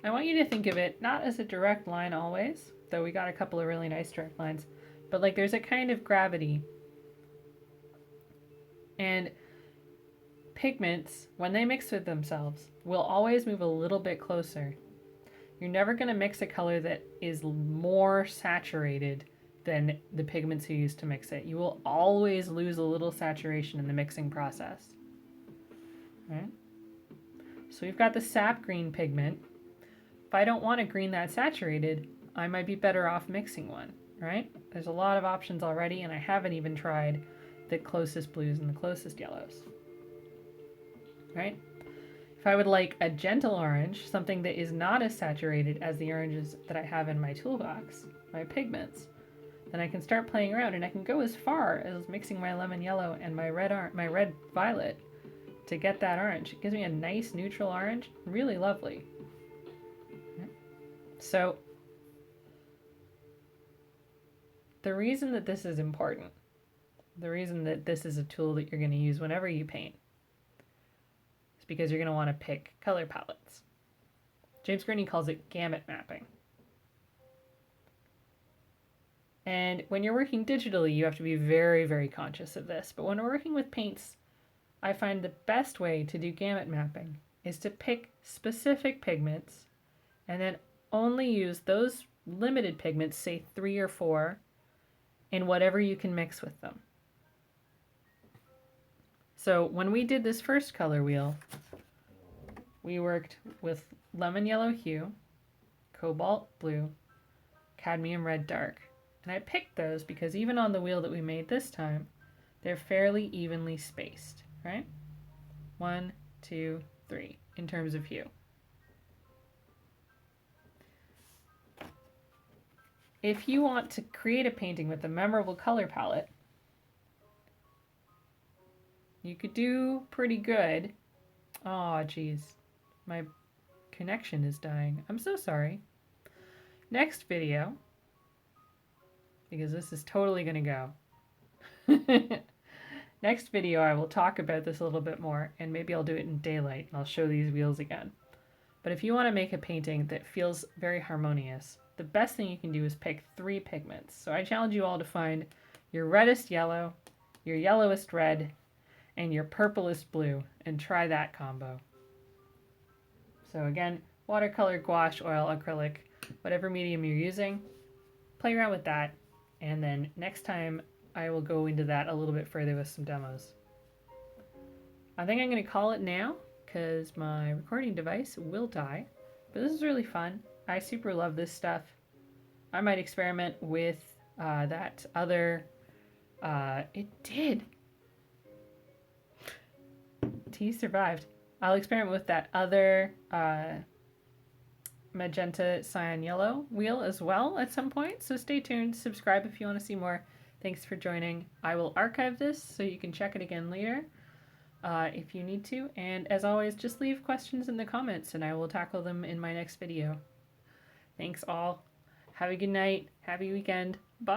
I want you to think of it not as a direct line always, though we got a couple of really nice direct lines, but like there's a kind of gravity. And pigments, when they mix with themselves, will always move a little bit closer. You're never going to mix a color that is more saturated than the pigments you use to mix it. You will always lose a little saturation in the mixing process. Right? So we've got the Sap Green pigment. If I don't want a green that's saturated, I might be better off mixing one, right? There's a lot of options already, and I haven't even tried the closest blues and the closest yellows, right? If I would like a gentle orange, something that is not as saturated as the oranges that I have in my toolbox, my pigments, then I can start playing around, and I can go as far as mixing my lemon yellow and my red violet to get that orange. It gives me a nice neutral orange, really lovely. So the reason that this is important, the reason that this is a tool that you're going to use whenever you paint, is because you're going to want to pick color palettes. James Gurney calls it gamut mapping. And when you're working digitally, you have to be very, very conscious of this. But when we're working with paints, I find the best way to do gamut mapping is to pick specific pigments and then only use those limited pigments, say 3 or 4, in whatever you can mix with them. So when we did this first color wheel, we worked with lemon yellow hue, cobalt blue, cadmium red dark. And I picked those because even on the wheel that we made this time, they're fairly evenly spaced, right? 1, 2, 3 in terms of hue. If you want to create a painting with a memorable color palette, you could do pretty good. Oh, geez. My connection is dying. I'm so sorry. Next video, because this is totally going to go. Next video, I will talk about this a little bit more, and maybe I'll do it in daylight, and I'll show these wheels again. But if you want to make a painting that feels very harmonious, the best thing you can do is pick 3 pigments. So I challenge you all to find your reddest yellow, your yellowest red, and your purplest blue, and try that combo. So again, watercolor, gouache, oil, acrylic, whatever medium you're using, play around with that, and then next time I will go into that a little bit further with some demos. I think I'm going to call it now because my recording device will die, but this is really fun. I super love this stuff. I might experiment with that other, it did. T survived. I'll experiment with that other magenta cyan yellow wheel as well at some point, so stay tuned. Subscribe if you want to see more. Thanks for joining. I will archive this so you can check it again later if you need to, and as always, just leave questions in the comments and I will tackle them in my next video. Thanks all. Have a good night. Happy weekend. Bye.